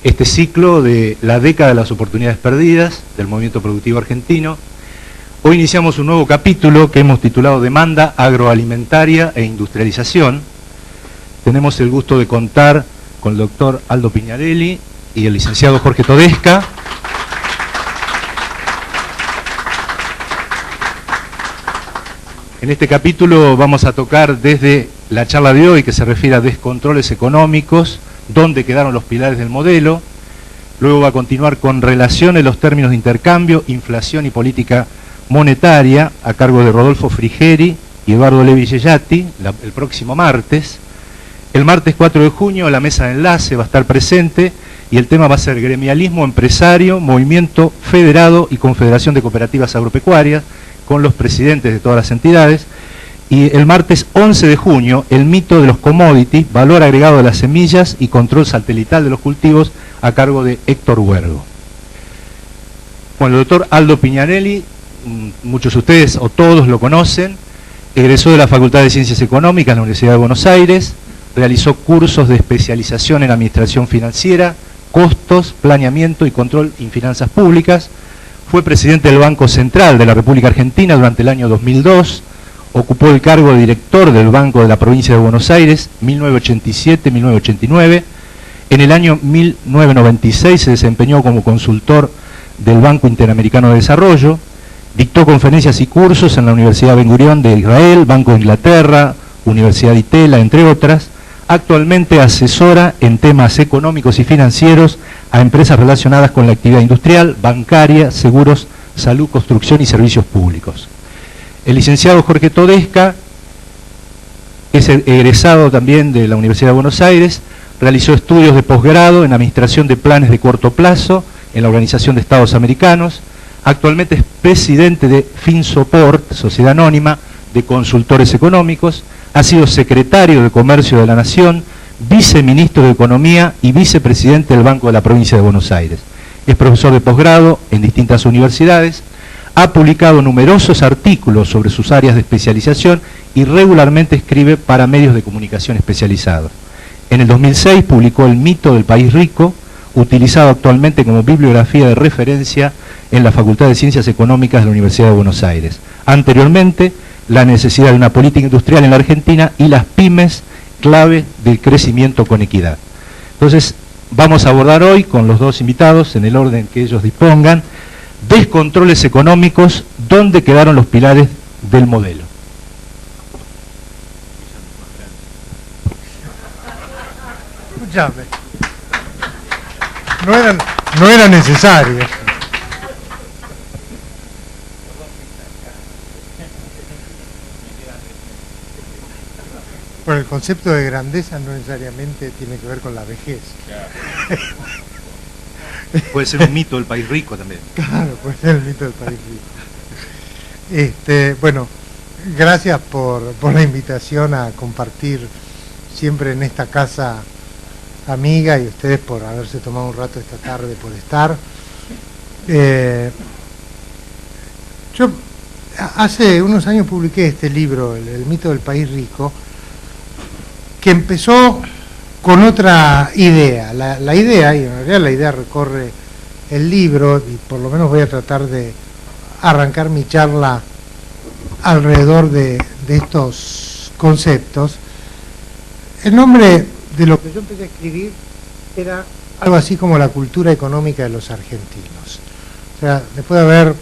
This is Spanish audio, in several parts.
este ciclo de la década de las oportunidades perdidas del movimiento productivo argentino. Hoy iniciamos un nuevo capítulo que hemos titulado Demanda agroalimentaria e industrialización. Tenemos el gusto de contar con el doctor Aldo Piñarelli y el licenciado Jorge Todesca. En este capítulo vamos a tocar desde la charla de hoy, que se refiere a descontroles económicos, dónde quedaron los pilares del modelo. Luego va a continuar con relaciones, los términos de intercambio, inflación y política monetaria, a cargo de Rodolfo Frigeri y Eduardo Levi Yeyati, el próximo martes. El martes 4 de junio la mesa de enlace va a estar presente y el tema va a ser gremialismo empresario, movimiento federado y confederación de cooperativas agropecuarias, con los presidentes de todas las entidades. Y el martes 11 de junio, el mito de los commodities, valor agregado de las semillas y control satelital de los cultivos, a cargo de Héctor Huergo. Bueno, el doctor Aldo Piñarelli, muchos de ustedes o todos lo conocen, egresó de la Facultad de Ciencias Económicas de la Universidad de Buenos Aires, realizó cursos de especialización en administración financiera, costos, planeamiento y control en finanzas públicas. Fue presidente del Banco Central de la República Argentina durante el año 2002, ocupó el cargo de director del Banco de la Provincia de Buenos Aires, 1987-1989. En el año 1996 se desempeñó como consultor del Banco Interamericano de Desarrollo, dictó conferencias y cursos en la Universidad Ben Gurión de Israel, Banco de Inglaterra, Universidad de Itela, entre otras. Actualmente asesora en temas económicos y financieros a empresas relacionadas con la actividad industrial, bancaria, seguros, salud, construcción y servicios públicos. El licenciado Jorge Todesca es egresado también de la Universidad de Buenos Aires, realizó estudios de posgrado en administración de planes de corto plazo en la Organización de Estados Americanos. Actualmente es presidente de FinSupport, Sociedad Anónima de Consultores Económicos. Ha sido secretario de Comercio de la Nación, viceministro de Economía y vicepresidente del Banco de la Provincia de Buenos Aires. Es profesor de posgrado en distintas universidades, ha publicado numerosos artículos sobre sus áreas de especialización y regularmente escribe para medios de comunicación especializados. En el 2006 publicó El mito del país rico, utilizado actualmente como bibliografía de referencia en la Facultad de Ciencias Económicas de la Universidad de Buenos Aires. Anteriormente, la necesidad de una política industrial en la Argentina y las pymes, clave del crecimiento con equidad. Entonces, vamos a abordar hoy con los dos invitados, en el orden que ellos dispongan, descontroles económicos, dónde quedaron los pilares del modelo. Escúchame, no era necesario. Bueno, el concepto de grandeza no necesariamente tiene que ver con la vejez. Claro. Puede ser un mito del país rico también. Claro, puede ser el mito del país rico. Bueno, gracias por la invitación a compartir siempre en esta casa amiga y ustedes por haberse tomado un rato esta tarde por estar. Yo hace unos años publiqué este libro, El mito del país rico, que empezó con otra idea. La idea, y en realidad la idea recorre el libro, y por lo menos voy a tratar de arrancar mi charla alrededor de estos conceptos. El nombre de lo que yo empecé a escribir era algo así como la cultura económica de los argentinos. O sea, después de haber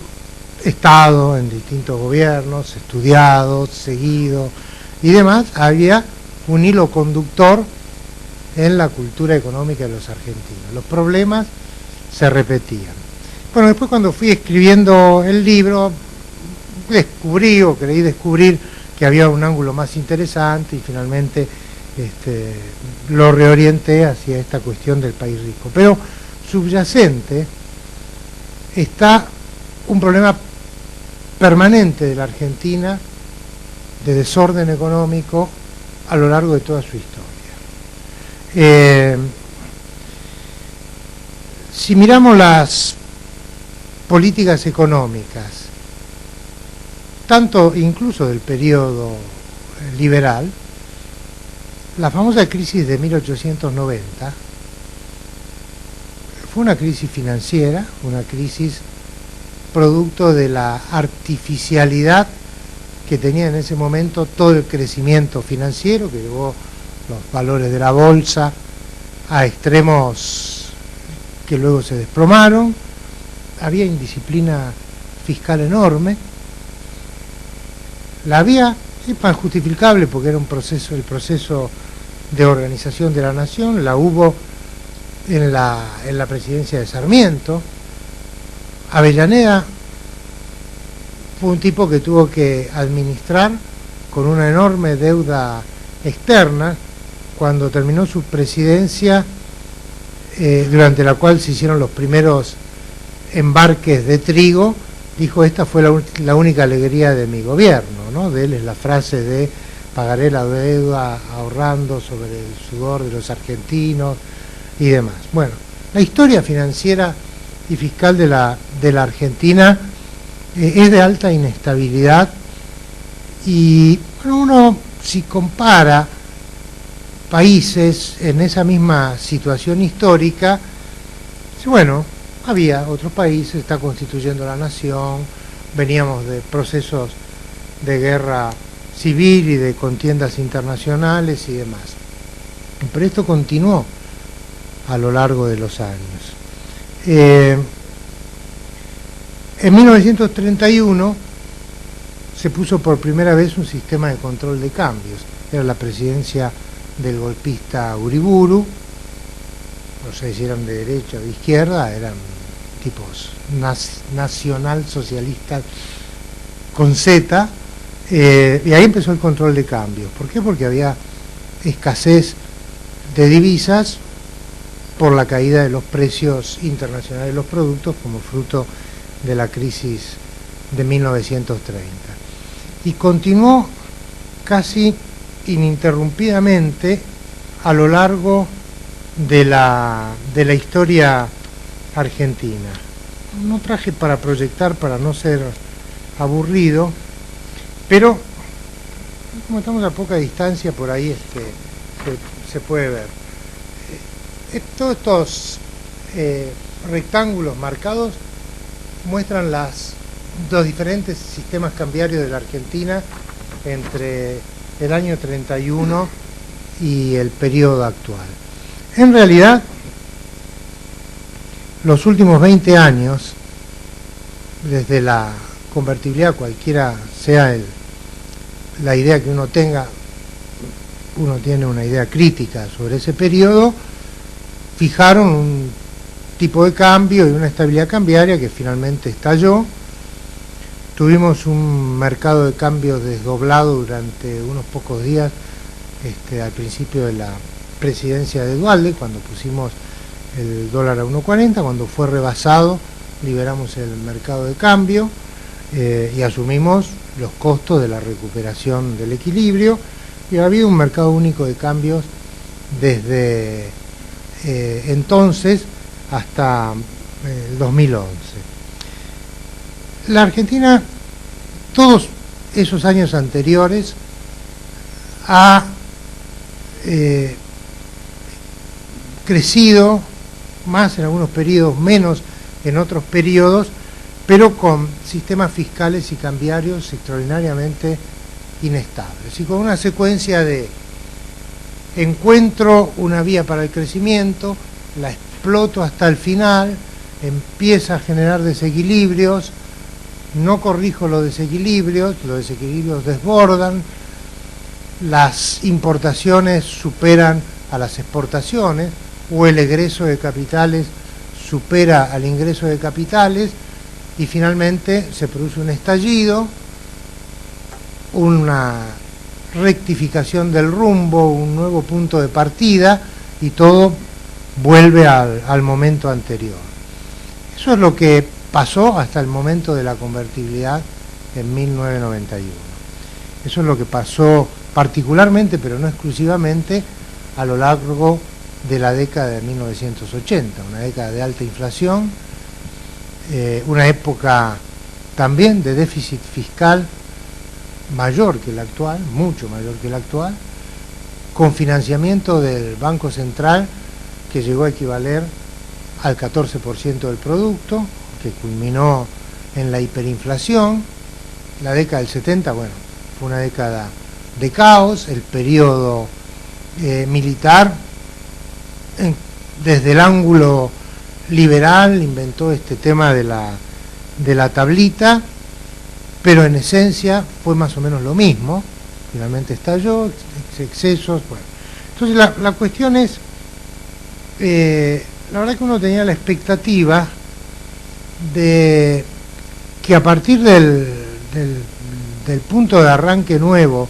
estado en distintos gobiernos, estudiado, seguido y demás, había un hilo conductor en la cultura económica de los argentinos. Los problemas se repetían. Bueno, después cuando fui escribiendo el libro, descubrí o creí descubrir que había un ángulo más interesante y finalmente lo reorienté hacia esta cuestión del país rico. Pero subyacente está un problema permanente de la Argentina de desorden económico a lo largo de toda su historia. Si miramos las políticas económicas, tanto incluso del periodo liberal, la famosa crisis de 1890 fue una crisis financiera, una crisis producto de la artificialidad que tenía en ese momento todo el crecimiento financiero, que llevó los valores de la bolsa a extremos que luego se desplomaron. Había indisciplina fiscal enorme. La había, es más justificable porque era un proceso, el proceso de organización de la nación, la hubo en la presidencia de Sarmiento. Avellaneda fue un tipo que tuvo que administrar con una enorme deuda externa cuando terminó su presidencia, durante la cual se hicieron los primeros embarques de trigo. Dijo: esta fue la única alegría de mi gobierno, ¿no? De él es la frase de: pagaré la deuda ahorrando sobre el sudor de los argentinos y demás. Bueno, la historia financiera y fiscal de la Argentina es de alta inestabilidad, y bueno, uno, si compara países en esa misma situación histórica, bueno, había otros países, está constituyendo la nación, veníamos de procesos de guerra civil y de contiendas internacionales y demás. Pero esto continuó a lo largo de los años. En 1931 se puso por primera vez un sistema de control de cambios. Era la presidencia del golpista Uriburu, no sé si eran de derecha o de izquierda, eran tipos nacional-socialistas con Z, y ahí empezó el control de cambios. ¿Por qué? Porque había escasez de divisas por la caída de los precios internacionales de los productos como fruto de la crisis de 1930. Y continuó casi ininterrumpidamente a lo largo de la historia argentina. No traje para proyectar, para no ser aburrido, pero como estamos a poca distancia, por ahí se puede ver. Todos estos rectángulos marcados muestran los diferentes sistemas cambiarios de la Argentina entre el año 31 y el periodo actual. En realidad, los últimos 20 años, desde la convertibilidad, cualquiera sea la idea que uno tenga, uno tiene una idea crítica sobre ese periodo, fijaron un tipo de cambio y una estabilidad cambiaria que finalmente estalló. Tuvimos un mercado de cambios desdoblado durante unos pocos días, al principio de la presidencia de Duhalde, cuando pusimos el dólar a 1.40, cuando fue rebasado, liberamos el mercado de cambio y asumimos los costos de la recuperación del equilibrio, y ha habido un mercado único de cambios desde entonces hasta el 2011. La Argentina, todos esos años anteriores, ha crecido más en algunos periodos, menos en otros periodos, pero con sistemas fiscales y cambiarios extraordinariamente inestables y con una secuencia de: encuentro una vía para el crecimiento, la exploto hasta el final, empieza a generar desequilibrios, no corrijo los desequilibrios desbordan, las importaciones superan a las exportaciones, o el egreso de capitales supera al ingreso de capitales, y finalmente se produce un estallido, una rectificación del rumbo, un nuevo punto de partida, y todo vuelve al momento anterior. Eso es lo que pasó hasta el momento de la convertibilidad en 1991. Eso es lo que pasó particularmente, pero no exclusivamente, a lo largo de la década de 1980, una década de alta inflación, una época también de déficit fiscal mayor que el actual, mucho mayor que el actual, con financiamiento del Banco Central que llegó a equivaler al 14% del producto, que culminó en la hiperinflación. La década del 70, bueno, fue una década de caos. El periodo militar, desde el ángulo liberal, inventó este tema de la tablita, pero en esencia fue más o menos lo mismo. Finalmente estalló, excesos, bueno. Entonces la cuestión es, la verdad que uno tenía la expectativa de que a partir del punto de arranque nuevo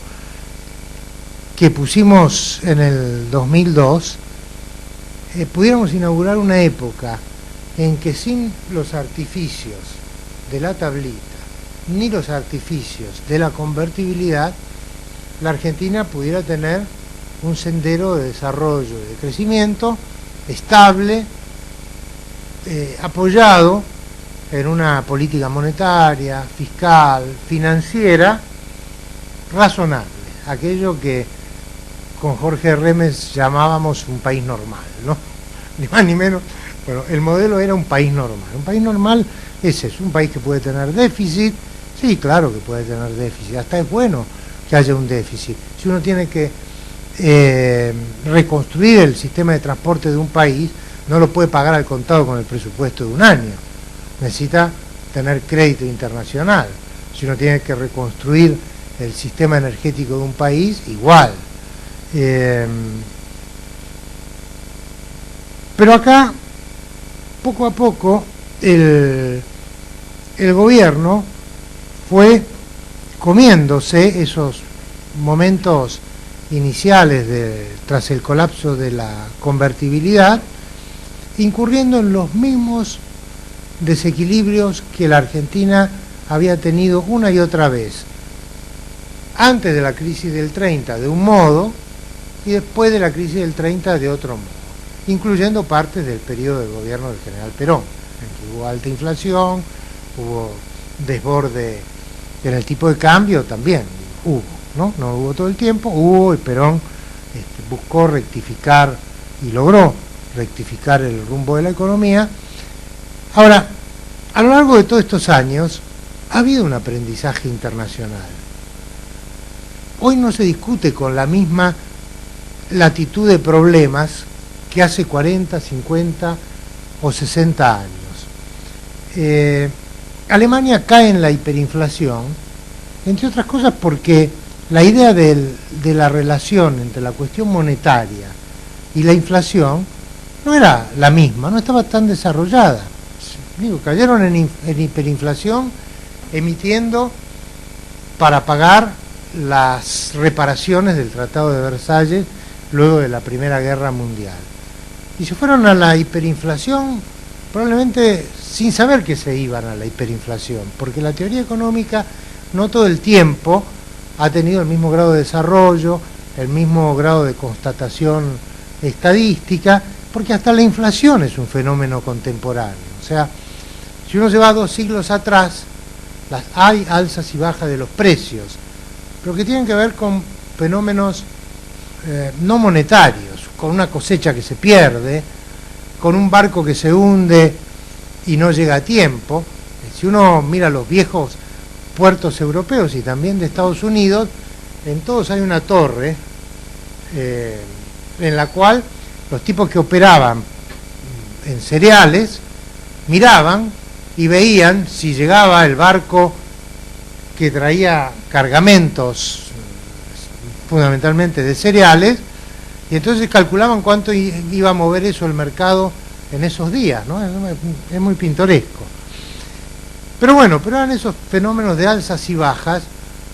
que pusimos en el 2002, pudiéramos inaugurar una época en que sin los artificios de la tablita ni los artificios de la convertibilidad, la Argentina pudiera tener un sendero de desarrollo y de crecimiento estable, apoyado en una política monetaria, fiscal, financiera razonable, aquello que con Jorge Remes llamábamos un país normal, ¿no? Ni más ni menos. Bueno, el modelo era un país normal. Un país normal es eso, un país que puede tener déficit. Sí, claro que puede tener déficit, hasta es bueno que haya un déficit. Si uno tiene que reconstruir el sistema de transporte de un país, no lo puede pagar al contado con el presupuesto de un año. Necesita tener crédito internacional. Si uno tiene que reconstruir el sistema energético de un país, igual. Pero acá, poco a poco, el gobierno fue comiéndose esos momentos iniciales tras el colapso de la convertibilidad, incurriendo en los mismos desequilibrios que la Argentina había tenido una y otra vez, antes de la crisis del 30 de un modo y después de la crisis del 30 de otro modo, incluyendo partes del periodo del gobierno del general Perón, en que hubo alta inflación, hubo desborde en el tipo de cambio, también hubo, ¿no? No hubo todo el tiempo, hubo, y Perón buscó rectificar y logró rectificar el rumbo de la economía. Ahora, a lo largo de todos estos años ha habido un aprendizaje internacional. Hoy no se discute con la misma latitud de problemas que hace 40, 50 o 60 años. Alemania cae en la hiperinflación, entre otras cosas porque la idea de la relación entre la cuestión monetaria y la inflación no era la misma, no estaba tan desarrollada. Digo, cayeron en hiperinflación emitiendo para pagar las reparaciones del Tratado de Versalles luego de la Primera Guerra Mundial. Y se fueron a la hiperinflación probablemente sin saber que se iban a la hiperinflación, porque la teoría económica no todo el tiempo ha tenido el mismo grado de desarrollo, el mismo grado de constatación estadística, porque hasta la inflación es un fenómeno contemporáneo. O sea, si uno se va 2 siglos atrás, hay alzas y bajas de los precios, pero que tienen que ver con fenómenos no monetarios, con una cosecha que se pierde, con un barco que se hunde y no llega a tiempo. Si uno mira los viejos puertos europeos y también de Estados Unidos, en todos hay una torre en la cual los tipos que operaban en cereales miraban y veían si llegaba el barco que traía cargamentos fundamentalmente de cereales, y entonces calculaban cuánto iba a mover eso el mercado en esos días, ¿no? Es muy pintoresco. Pero bueno, pero eran esos fenómenos de alzas y bajas.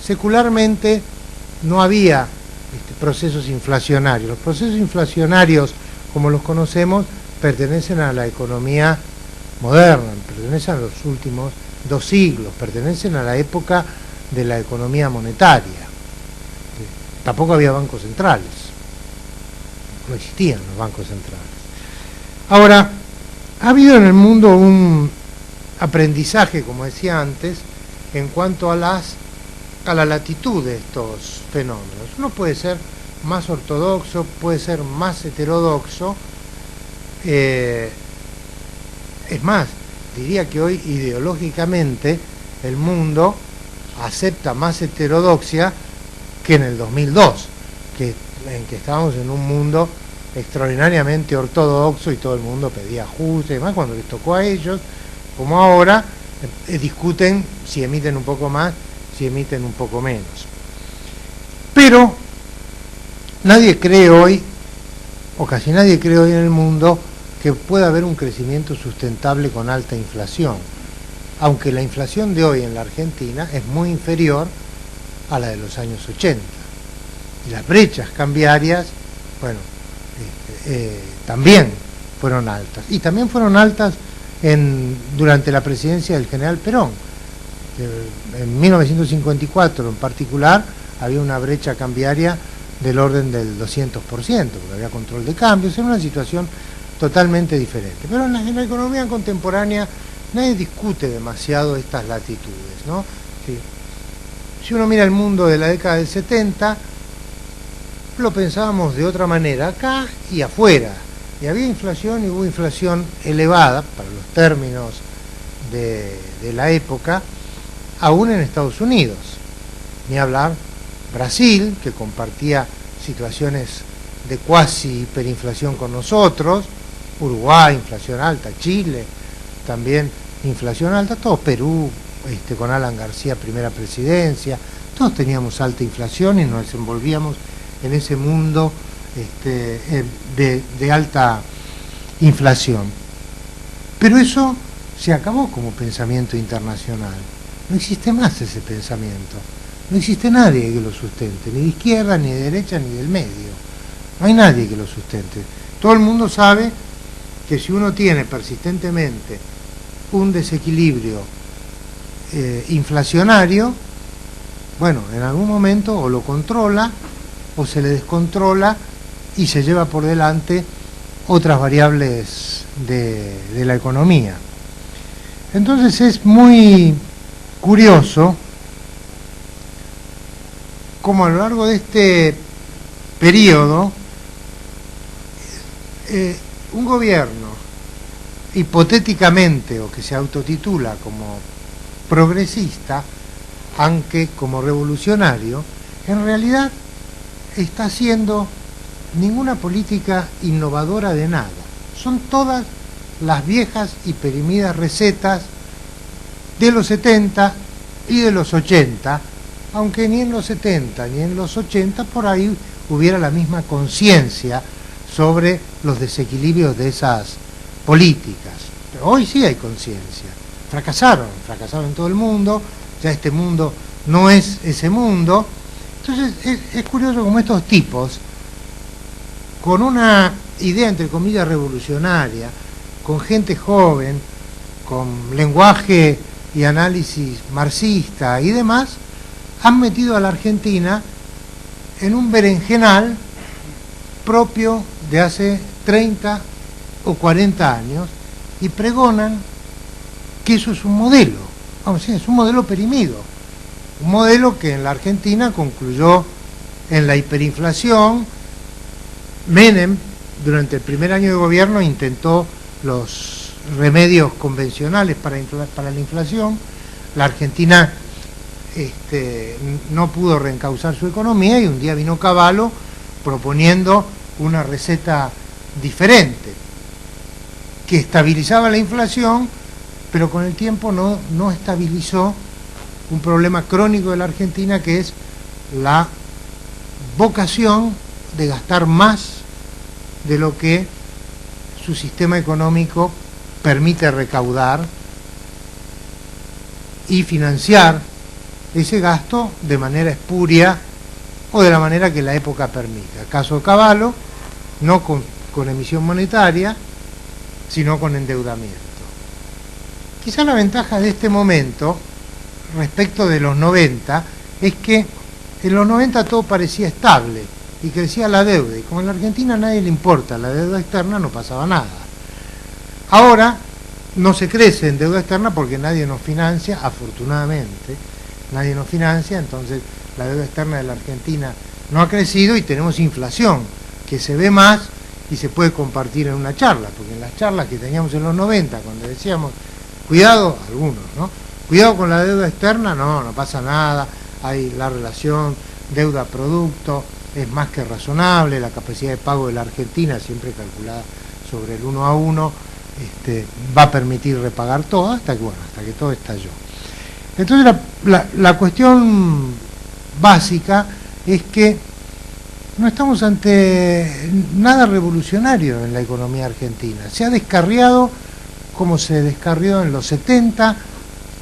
Secularmente no había procesos inflacionarios. Los procesos inflacionarios, como los conocemos, pertenecen a la economía moderna, pertenecen a los últimos 2 siglos, pertenecen a la época de la economía monetaria. Tampoco había bancos centrales, no existían los bancos centrales. Ahora, ha habido en el mundo un aprendizaje, como decía antes, en cuanto a la latitud de estos fenómenos. Uno puede ser más ortodoxo, puede ser más heterodoxo, Es más, diría que hoy ideológicamente el mundo acepta más heterodoxia que en el 2002, en que estábamos en un mundo extraordinariamente ortodoxo y todo el mundo pedía ajustes, además cuando les tocó a ellos, como ahora, discuten si emiten un poco más, si emiten un poco menos. Pero nadie cree hoy, o casi nadie cree hoy en el mundo, que pueda haber un crecimiento sustentable con alta inflación, aunque la inflación de hoy en la Argentina es muy inferior a la de los años 80. Y las brechas cambiarias, bueno, también fueron altas. Y también fueron altas durante la presidencia del general Perón. En 1954 en particular había una brecha cambiaria del orden del 200%, porque había control de cambios, era una situación totalmente diferente. Pero en la economía contemporánea nadie discute demasiado estas latitudes, ¿no? Si uno mira el mundo de la década del 70, lo pensábamos de otra manera, acá y afuera. Y había inflación y hubo inflación elevada, para los términos de la época, aún en Estados Unidos. Ni hablar Brasil, que compartía situaciones de cuasi hiperinflación con nosotros, Uruguay, inflación alta, Chile, también inflación alta, todos Perú, con Alan García, primera presidencia, todos teníamos alta inflación y nos desenvolvíamos en ese mundo de alta inflación. Pero eso se acabó como pensamiento internacional. No existe más ese pensamiento. No existe nadie que lo sustente, ni de izquierda, ni de derecha, ni del medio. No hay nadie que lo sustente. Todo el mundo sabe que si uno tiene persistentemente un desequilibrio inflacionario, bueno, en algún momento o lo controla o se le descontrola y se lleva por delante otras variables de la economía. Entonces es muy curioso cómo a lo largo de este periodo un gobierno hipotéticamente o que se autotitula como progresista, aunque como revolucionario, en realidad está haciendo ninguna política innovadora de nada. Son todas las viejas y perimidas recetas de los 70 y de los 80, aunque ni en los 70 ni en los 80 por ahí hubiera la misma conciencia sobre los desequilibrios de esas políticas. Pero hoy sí hay conciencia. Fracasaron en todo el mundo, ya este mundo no es ese mundo. Entonces es curioso cómo estos tipos, con una idea entre comillas revolucionaria, con gente joven, con lenguaje y análisis marxista y demás, han metido a la Argentina en un berenjenal propio de hace 30 o 40 años y pregonan que eso es un modelo, vamos a decir, es un modelo perimido, un modelo que en la Argentina concluyó en la hiperinflación. Menem, durante el primer año de gobierno, intentó los remedios convencionales para la inflación. La Argentina no pudo reencauzar su economía y un día vino Cavallo proponiendo una receta diferente que estabilizaba la inflación, pero con el tiempo no estabilizó un problema crónico de la Argentina, que es la vocación de gastar más de lo que su sistema económico permite recaudar y financiar ese gasto de manera espuria o de la manera que la época permita. El caso de Cavallo, no con emisión monetaria, sino con endeudamiento. Quizá la ventaja de este momento respecto de los 90 es que en los 90 todo parecía estable y crecía la deuda, y como en la Argentina a nadie le importa la deuda externa, no pasaba nada. Ahora no se crece en deuda externa porque nadie nos financia, afortunadamente, nadie nos financia, entonces la deuda externa de la Argentina no ha crecido y tenemos inflación, que se ve más y se puede compartir en una charla, porque en las charlas que teníamos en los 90, cuando decíamos, cuidado, algunos, ¿no? Cuidado con la deuda externa, no pasa nada, hay la relación deuda-producto, es más que razonable, la capacidad de pago de la Argentina, siempre calculada sobre el 1 a 1, va a permitir repagar todo, hasta que todo estalló. Entonces la cuestión básica es que no estamos ante nada revolucionario en la economía argentina. Se ha descarriado como se descarrió en los 70,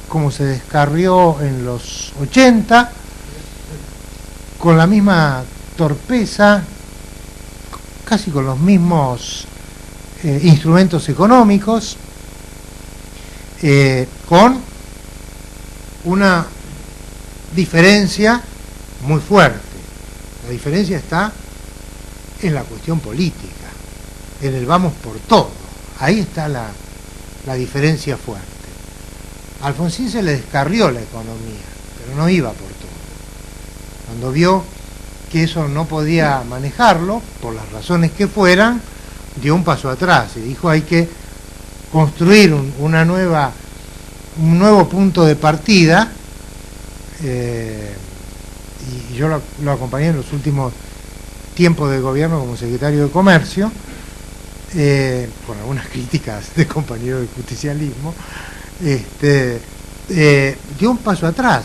como se descarrió en los 80, con la misma torpeza, casi con los mismos instrumentos económicos, con una diferencia muy fuerte. La diferencia está en la cuestión política, en el vamos por todo. Ahí está la diferencia fuerte. A Alfonsín se le descarrió la economía, pero no iba por todo. Cuando vio que eso no podía manejarlo, por las razones que fueran, dio un paso atrás y dijo hay que construir un nuevo punto de partida, y yo lo acompañé en los últimos tiempos de gobierno como secretario de Comercio, con algunas críticas de compañeros de justicialismo, dio un paso atrás,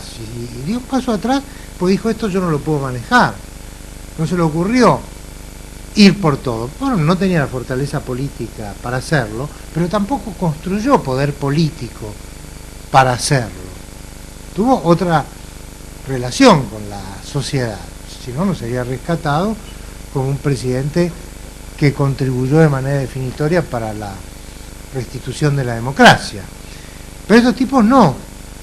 y dio un paso atrás pues dijo esto yo no lo puedo manejar, no se le ocurrió ir por todo. Bueno, no tenía la fortaleza política para hacerlo, pero tampoco construyó poder político para hacerlo. Tuvo otra relación con la sociedad, si no, no sería rescatado como un presidente que contribuyó de manera definitoria para la restitución de la democracia. Pero estos tipos no,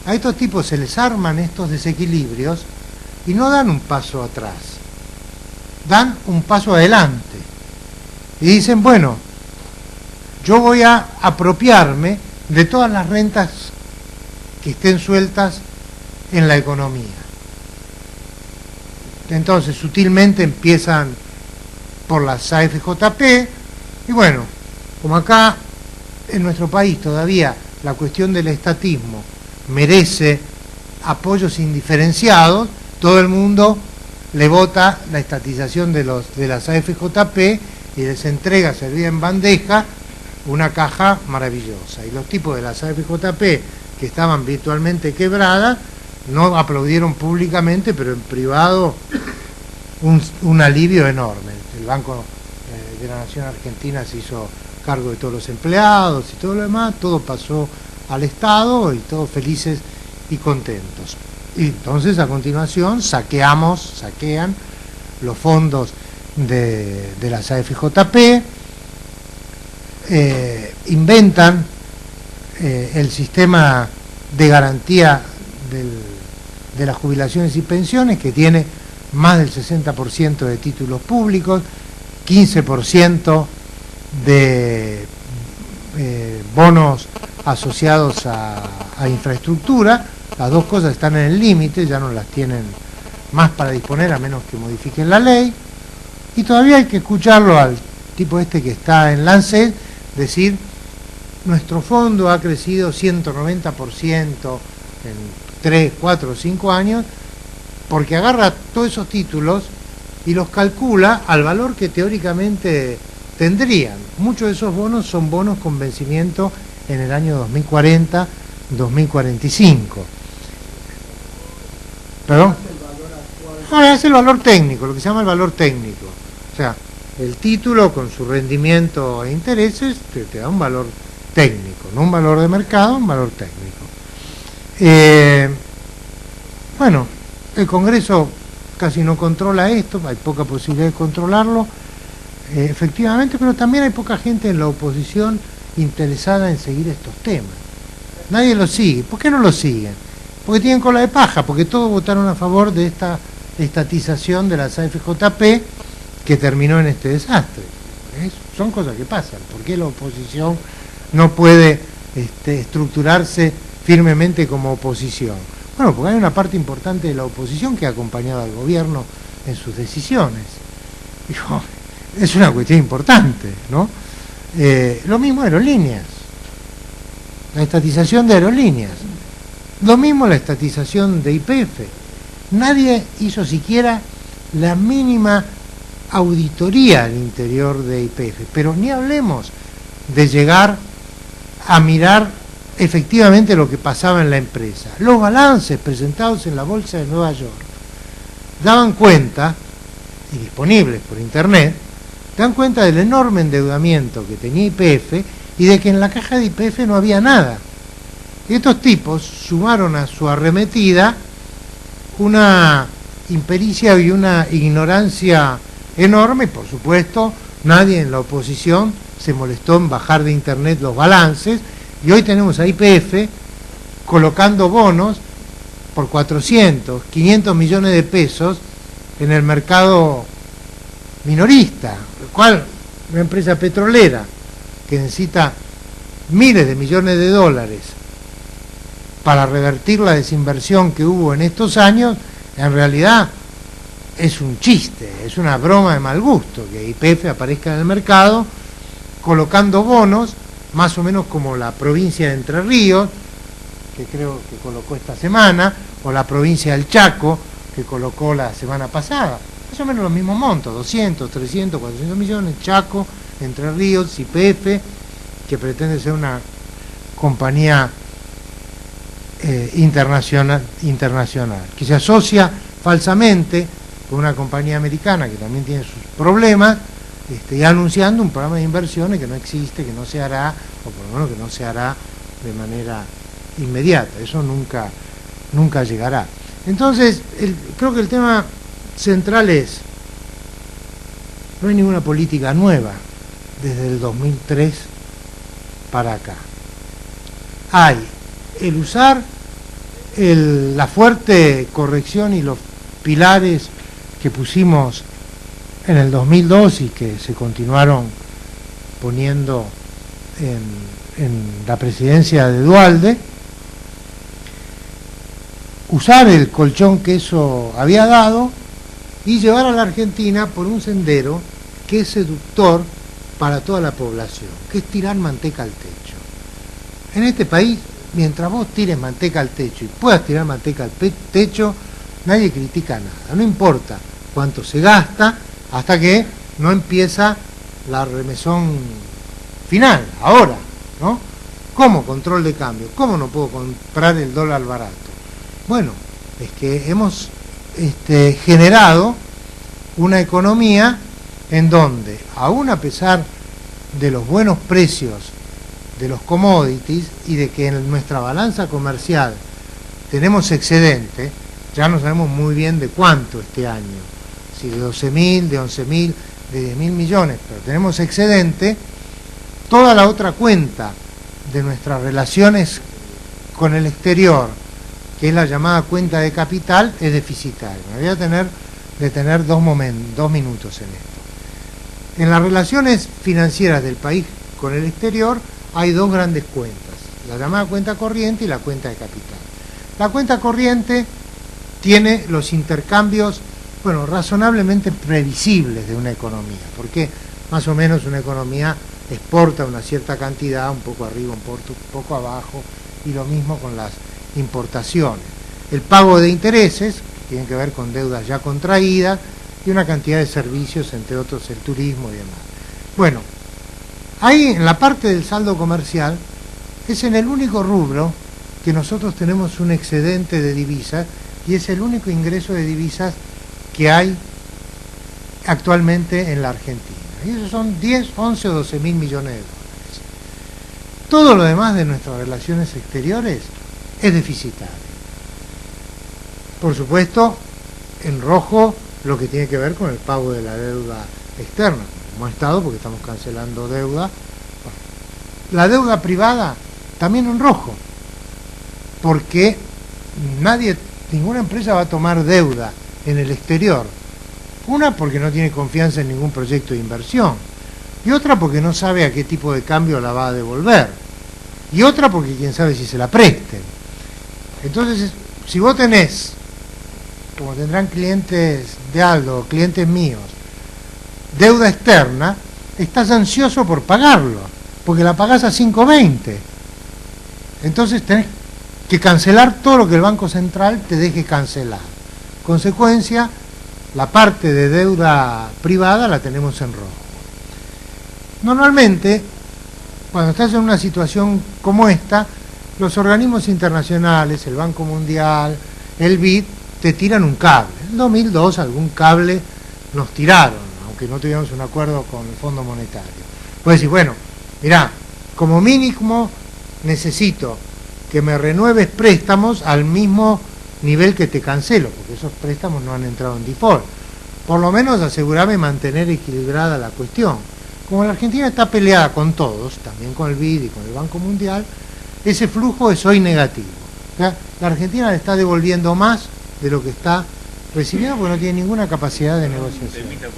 a estos tipos se les arman estos desequilibrios y no dan un paso atrás, dan un paso adelante y dicen, bueno, yo voy a apropiarme de todas las rentas que estén sueltas en la economía. Entonces sutilmente empiezan por las AFJP y bueno, como acá en nuestro país todavía la cuestión del estatismo merece apoyos indiferenciados, todo el mundo le vota la estatización de las AFJP y les entrega servida en bandeja una caja maravillosa. Y los tipos de las AFJP que estaban virtualmente quebradas no aplaudieron públicamente, pero en privado un alivio enorme. El Banco de la Nación Argentina se hizo cargo de todos los empleados y todo lo demás, todo pasó al Estado y todos felices y contentos. Y entonces a continuación saquean los fondos de las AFJP, inventan el sistema de garantía de las jubilaciones y pensiones, que tiene más del 60% de títulos públicos, 15% de bonos asociados a infraestructura. Las dos cosas están en el límite, ya no las tienen más para disponer a menos que modifiquen la ley, y todavía hay que escucharlo al tipo este que está en Lancet decir nuestro fondo ha crecido 190% en 3, 4 o 5 años, porque agarra todos esos títulos y los calcula al valor que teóricamente tendrían. Muchos de esos bonos son bonos con vencimiento en el año 2040, 2045. ¿Perdón? No, es el valor técnico, lo que se llama el valor técnico. O sea, el título con su rendimiento e intereses te da un valor técnico, no un valor de mercado, un valor técnico. Bueno, el Congreso casi no controla esto, hay poca posibilidad de controlarlo, efectivamente, pero también hay poca gente en la oposición interesada en seguir estos temas. Nadie los sigue. ¿Por qué no los siguen? Porque tienen cola de paja, porque todos votaron a favor de esta estatización de las AFJP que terminó en este desastre. Son cosas que pasan. ¿Por qué la oposición no puede estructurarse firmemente como oposición? Bueno, porque hay una parte importante de la oposición que ha acompañado al gobierno en sus decisiones. Digo, es una cuestión importante, ¿no? Lo mismo aerolíneas, la estatización de aerolíneas, lo mismo la estatización de YPF. Nadie hizo siquiera la mínima auditoría al interior de YPF, pero ni hablemos de llegar a mirar efectivamente lo que pasaba en la empresa. Los balances presentados en la Bolsa de Nueva York daban cuenta, y disponibles por internet, dan cuenta del enorme endeudamiento que tenía YPF y de que en la caja de YPF no había nada. Y estos tipos sumaron a su arremetida una impericia y una ignorancia enorme, y por supuesto nadie en la oposición se molestó en bajar de internet los balances, y hoy tenemos a YPF colocando bonos por 400, 500 millones de pesos en el mercado minorista, el cual una empresa petrolera que necesita miles de millones de dólares para revertir la desinversión que hubo en estos años, en realidad es un chiste, es una broma de mal gusto que YPF aparezca en el mercado colocando bonos, más o menos como la provincia de Entre Ríos, que creo que colocó esta semana, o la provincia del Chaco, que colocó la semana pasada. Más o menos los mismos montos, 200, 300, 400 millones, Chaco, Entre Ríos, YPF, que pretende ser una compañía internacional, que se asocia falsamente con una compañía americana que también tiene sus problemas, y anunciando un programa de inversiones que no existe, que no se hará, o por lo menos que no se hará de manera inmediata. Eso nunca llegará. Entonces, creo que el tema central es, no hay ninguna política nueva desde el 2003 para acá. Hay el usar la fuerte corrección y los pilares que pusimos en el 2002 y que se continuaron poniendo en la presidencia de Duhalde, usar el colchón que eso había dado y llevar a la Argentina por un sendero que es seductor para toda la población, que es tirar manteca al techo. En este país, mientras vos tires manteca al techo y puedas tirar manteca al techo, nadie critica nada, no importa cuánto se gasta, hasta que no empieza la remesón final, ahora, ¿no? ¿Cómo control de cambio? ¿Cómo no puedo comprar el dólar barato? Bueno, es que hemos generado una economía en donde, aún a pesar de los buenos precios de los commodities y de que en nuestra balanza comercial tenemos excedente, ya no sabemos muy bien de cuánto este año, si de 12.000, de 11.000, de 10.000 millones, pero tenemos excedente, toda la otra cuenta de nuestras relaciones con el exterior, que es la llamada cuenta de capital, es deficitaria. Me voy a detener dos minutos en esto. En las relaciones financieras del país con el exterior hay dos grandes cuentas, la llamada cuenta corriente y la cuenta de capital. La cuenta corriente tiene los intercambios, razonablemente previsibles de una economía, porque más o menos una economía exporta una cierta cantidad, un poco arriba, un poco abajo, y lo mismo con las importaciones. El pago de intereses, que tienen que ver con deudas ya contraídas, y una cantidad de servicios, entre otros el turismo y demás. Bueno, ahí en la parte del saldo comercial, es en el único rubro que nosotros tenemos un excedente de divisas, y es el único ingreso de divisas que hay actualmente en la Argentina. Y esos son 10, 11 o 12 mil millones de dólares. Todo lo demás de nuestras relaciones exteriores es deficitario. Por supuesto, en rojo lo que tiene que ver con el pago de la deuda externa, como ha estado, porque estamos cancelando deuda. La deuda privada también en rojo, porque ninguna empresa va a tomar deuda en el exterior. Una, porque no tiene confianza en ningún proyecto de inversión, y otra porque no sabe a qué tipo de cambio la va a devolver, y otra porque quién sabe si se la presten. Entonces, si vos tenés, como tendrán clientes de Aldo, clientes míos, deuda externa, estás ansioso por pagarlo, porque la pagás a 5.20. Entonces tenés que cancelar todo lo que el Banco Central te deje cancelar. Consecuencia, la parte de deuda privada la tenemos en rojo. Normalmente, cuando estás en una situación como esta, los organismos internacionales, el Banco Mundial, el BID, te tiran un cable. En 2002 algún cable nos tiraron, aunque no tuviéramos un acuerdo con el Fondo Monetario. Puedes decir, bueno, mirá, como mínimo necesito que me renueves préstamos al mismo nivel que te cancelo, porque esos préstamos no han entrado en default. Por lo menos asegurarme mantener equilibrada la cuestión. Como la Argentina está peleada con todos, también con el BID y con el Banco Mundial, ese flujo es hoy negativo. O sea, la Argentina le está devolviendo más de lo que está recibiendo porque no tiene ninguna capacidad de negociación. Disculpame.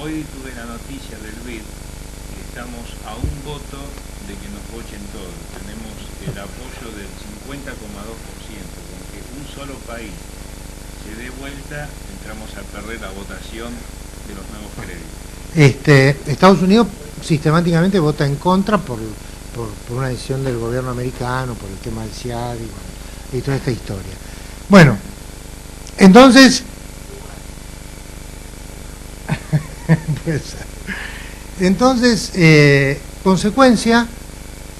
Hoy tuve la noticia del BID que estamos a un voto de que nos bochen todo. Tenemos el apoyo del 50,2%, con que un solo país se dé vuelta, entramos a perder la votación de los nuevos créditos. Estados Unidos sistemáticamente vota en contra por una decisión del gobierno americano, por el tema del CIAD y toda esta historia. Bueno, entonces, consecuencia,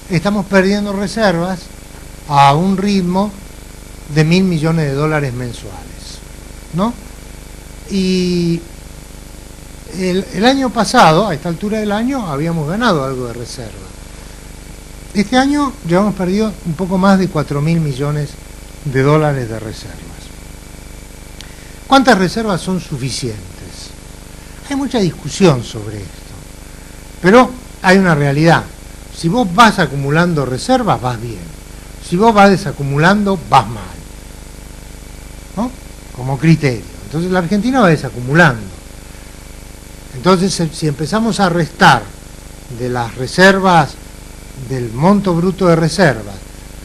estamos perdiendo reservas a un ritmo de $1.000 millones mensuales, ¿no? Y el año pasado, a esta altura del año, habíamos ganado algo de reserva. Este año ya hemos perdido un poco más de $4.000 millones de reservas. ¿Cuántas reservas son suficientes? Hay mucha discusión sobre esto, pero hay una realidad. Si vos vas acumulando reservas, vas bien. Si vos vas desacumulando, vas mal, ¿no? Como criterio. Entonces la Argentina va desacumulando. Entonces, si empezamos a restar de las reservas, del monto bruto de reservas,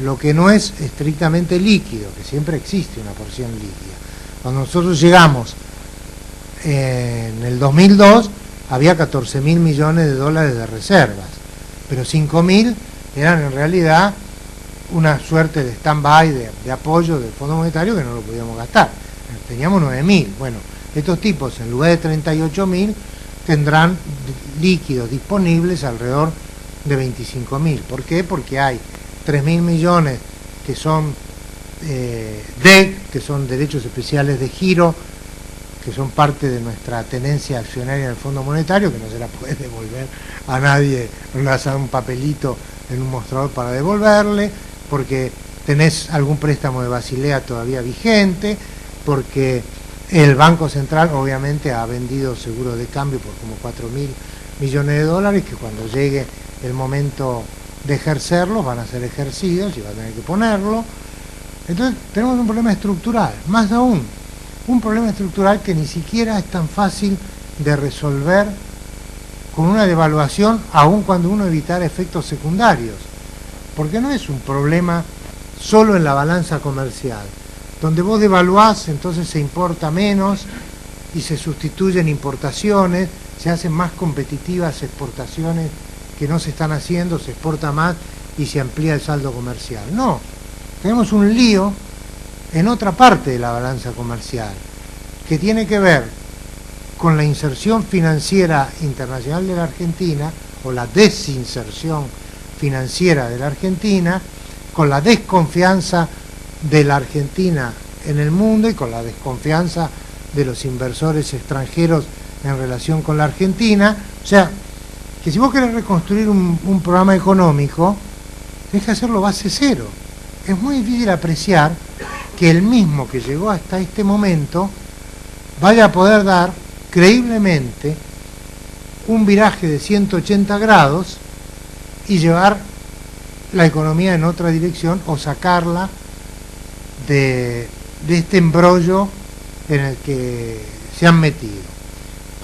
lo que no es estrictamente líquido, que siempre existe una porción líquida. Cuando nosotros llegamos en el 2002, había $14.000 millones de reservas, pero 5.000 eran en realidad una suerte de stand-by, de apoyo del Fondo Monetario que no lo podíamos gastar. Teníamos 9.000. Bueno, estos tipos en lugar de 38.000 tendrán líquidos disponibles alrededor de 25.000. ¿Por qué? Porque hay 3.000 millones que son DEC, que son derechos especiales de giro, que son parte de nuestra tenencia accionaria en el Fondo Monetario, que no se la puede devolver a nadie, no le vas a dar un papelito en un mostrador para devolverle, porque tenés algún préstamo de Basilea todavía vigente, porque el Banco Central obviamente ha vendido seguros de cambio por como $4.000 millones, que cuando llegue el momento de ejercerlos van a ser ejercidos y va a tener que ponerlo. Entonces tenemos un problema estructural, más aún, un problema estructural que ni siquiera es tan fácil de resolver con una devaluación, aun cuando uno evitara efectos secundarios, porque no es un problema solo en la balanza comercial. Donde vos devaluás, entonces se importa menos y se sustituyen importaciones, se hacen más competitivas exportaciones que no se están haciendo, se exporta más y se amplía el saldo comercial. No, tenemos un lío en otra parte de la balanza comercial, que tiene que ver con la inserción financiera internacional de la Argentina, o la desinserción financiera de la Argentina, con la desconfianza de la Argentina en el mundo y con la desconfianza de los inversores extranjeros en relación con la Argentina. O sea, que si vos querés reconstruir un programa económico, tenés que hacerlo base cero. Es muy difícil apreciar que el mismo que llegó hasta este momento vaya a poder dar creíblemente un viraje de 180 grados y llevar la economía en otra dirección o sacarla de este embrollo en el que se han metido.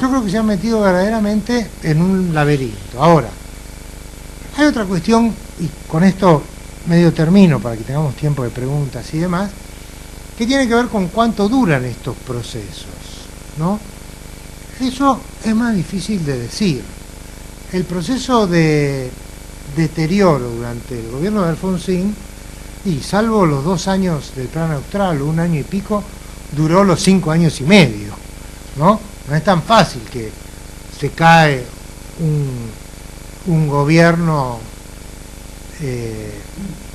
Yo creo que se han metido verdaderamente en un laberinto. Ahora, hay otra cuestión, y con esto medio termino para que tengamos tiempo de preguntas y demás, que tiene que ver con cuánto duran estos procesos, ¿no? Eso es más difícil de decir. El proceso de deterioro durante el gobierno de Alfonsín, y salvo los 2 años del Plan Austral, 1 año y pico, duró los 5 años y medio, ¿no? No es tan fácil que se cae un gobierno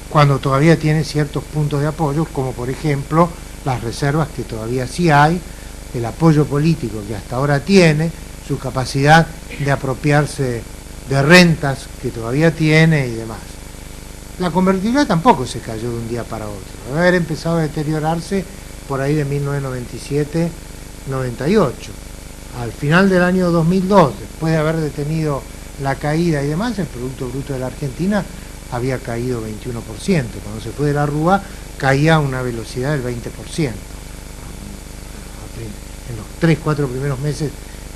cuando todavía tiene ciertos puntos de apoyo, como por ejemplo las reservas que todavía sí hay, el apoyo político que hasta ahora tiene, su capacidad de apropiarse de rentas que todavía tiene y demás. La convertibilidad tampoco se cayó de un día para otro, debe haber empezado a deteriorarse por ahí de 1997-98. Al final del año 2002, después de haber detenido la caída y demás, el Producto Bruto de la Argentina había caído 21%. Cuando se fue de la Rúa, caía a una velocidad del 20%. En los 3-4 primeros meses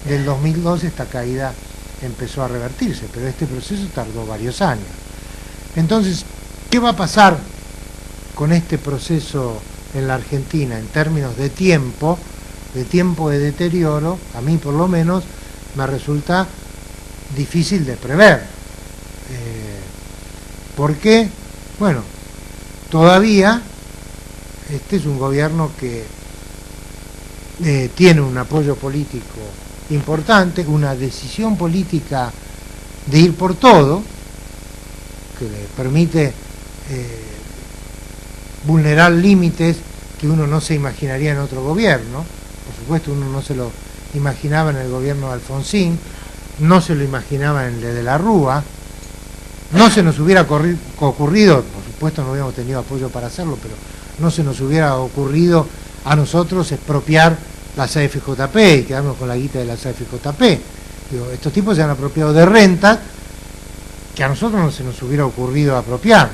del 2002 esta caída empezó a revertirse, pero este proceso tardó varios años. Entonces, ¿qué va a pasar con este proceso en la Argentina en términos de tiempo de deterioro? A mí por lo menos me resulta difícil de prever. ¿Por qué? Bueno, todavía este es un gobierno que tiene un apoyo político importante, una decisión política de ir por todo, que le permite vulnerar límites que uno no se imaginaría en otro gobierno. Por supuesto, uno no se lo imaginaba en el gobierno de Alfonsín, no se lo imaginaba en el de la Rúa, no se nos hubiera ocurrido, por supuesto no hubiéramos tenido apoyo para hacerlo, pero no se nos hubiera ocurrido a nosotros expropiar las AFJP y quedarnos con la guita de las AFJP. Digo, estos tipos se han apropiado de rentas que a nosotros no se nos hubiera ocurrido apropiarnos.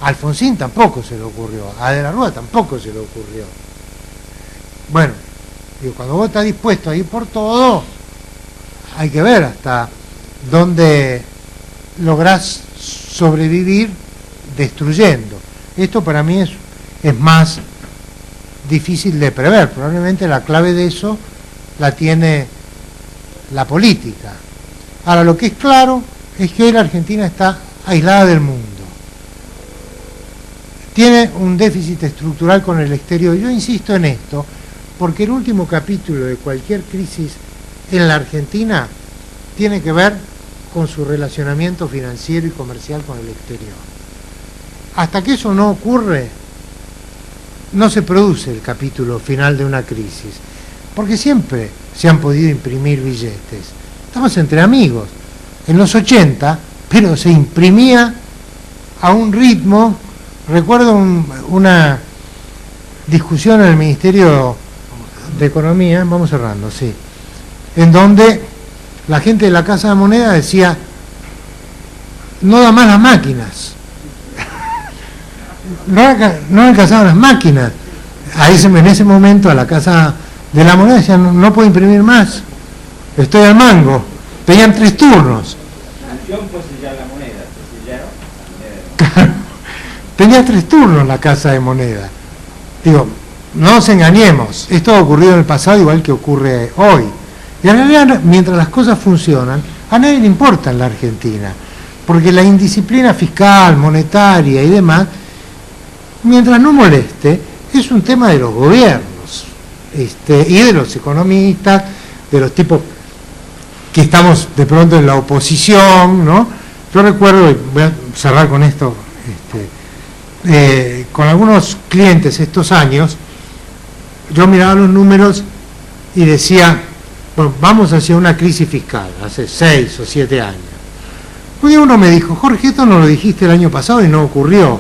A Alfonsín tampoco se le ocurrió, a De la Rúa tampoco se le ocurrió. Bueno, digo, cuando vos estás dispuesto a ir por todo, hay que ver hasta dónde lográs sobrevivir destruyendo. Esto para mí es más difícil de prever. Probablemente la clave de eso la tiene la política. Ahora, lo que es claro es que la Argentina está aislada del mundo. Tiene un déficit estructural con el exterior. Yo insisto en esto porque el último capítulo de cualquier crisis en la Argentina tiene que ver con su relacionamiento financiero y comercial con el exterior. Hasta que eso no ocurre, no se produce el capítulo final de una crisis, porque siempre se han podido imprimir billetes. Estamos entre amigos. En los 80, pero se imprimía a un ritmo. Recuerdo una discusión en el Ministerio de Economía, vamos cerrando, sí, en donde la gente de la Casa de Moneda decía: no da más las máquinas. No alcanzaban las máquinas. En ese momento a la Casa de la Moneda decían: no puedo imprimir más, estoy al mango. Tenían 3 turnos. Tenía 3 turnos la Casa de Moneda. Digo, no nos engañemos, esto ha ocurrido en el pasado igual que ocurre hoy. Y en realidad, mientras las cosas funcionan, a nadie le importa en la Argentina, porque la indisciplina fiscal, monetaria y demás, mientras no moleste, es un tema de los gobiernos y de los economistas, de los tipos que estamos de pronto en la oposición, ¿no? Yo recuerdo, y voy a cerrar con esto, con algunos clientes estos años, yo miraba los números y decía: bueno, vamos hacia una crisis fiscal, hace 6 o 7 años. Un día uno me dijo: Jorge, esto no lo dijiste el año pasado y no ocurrió.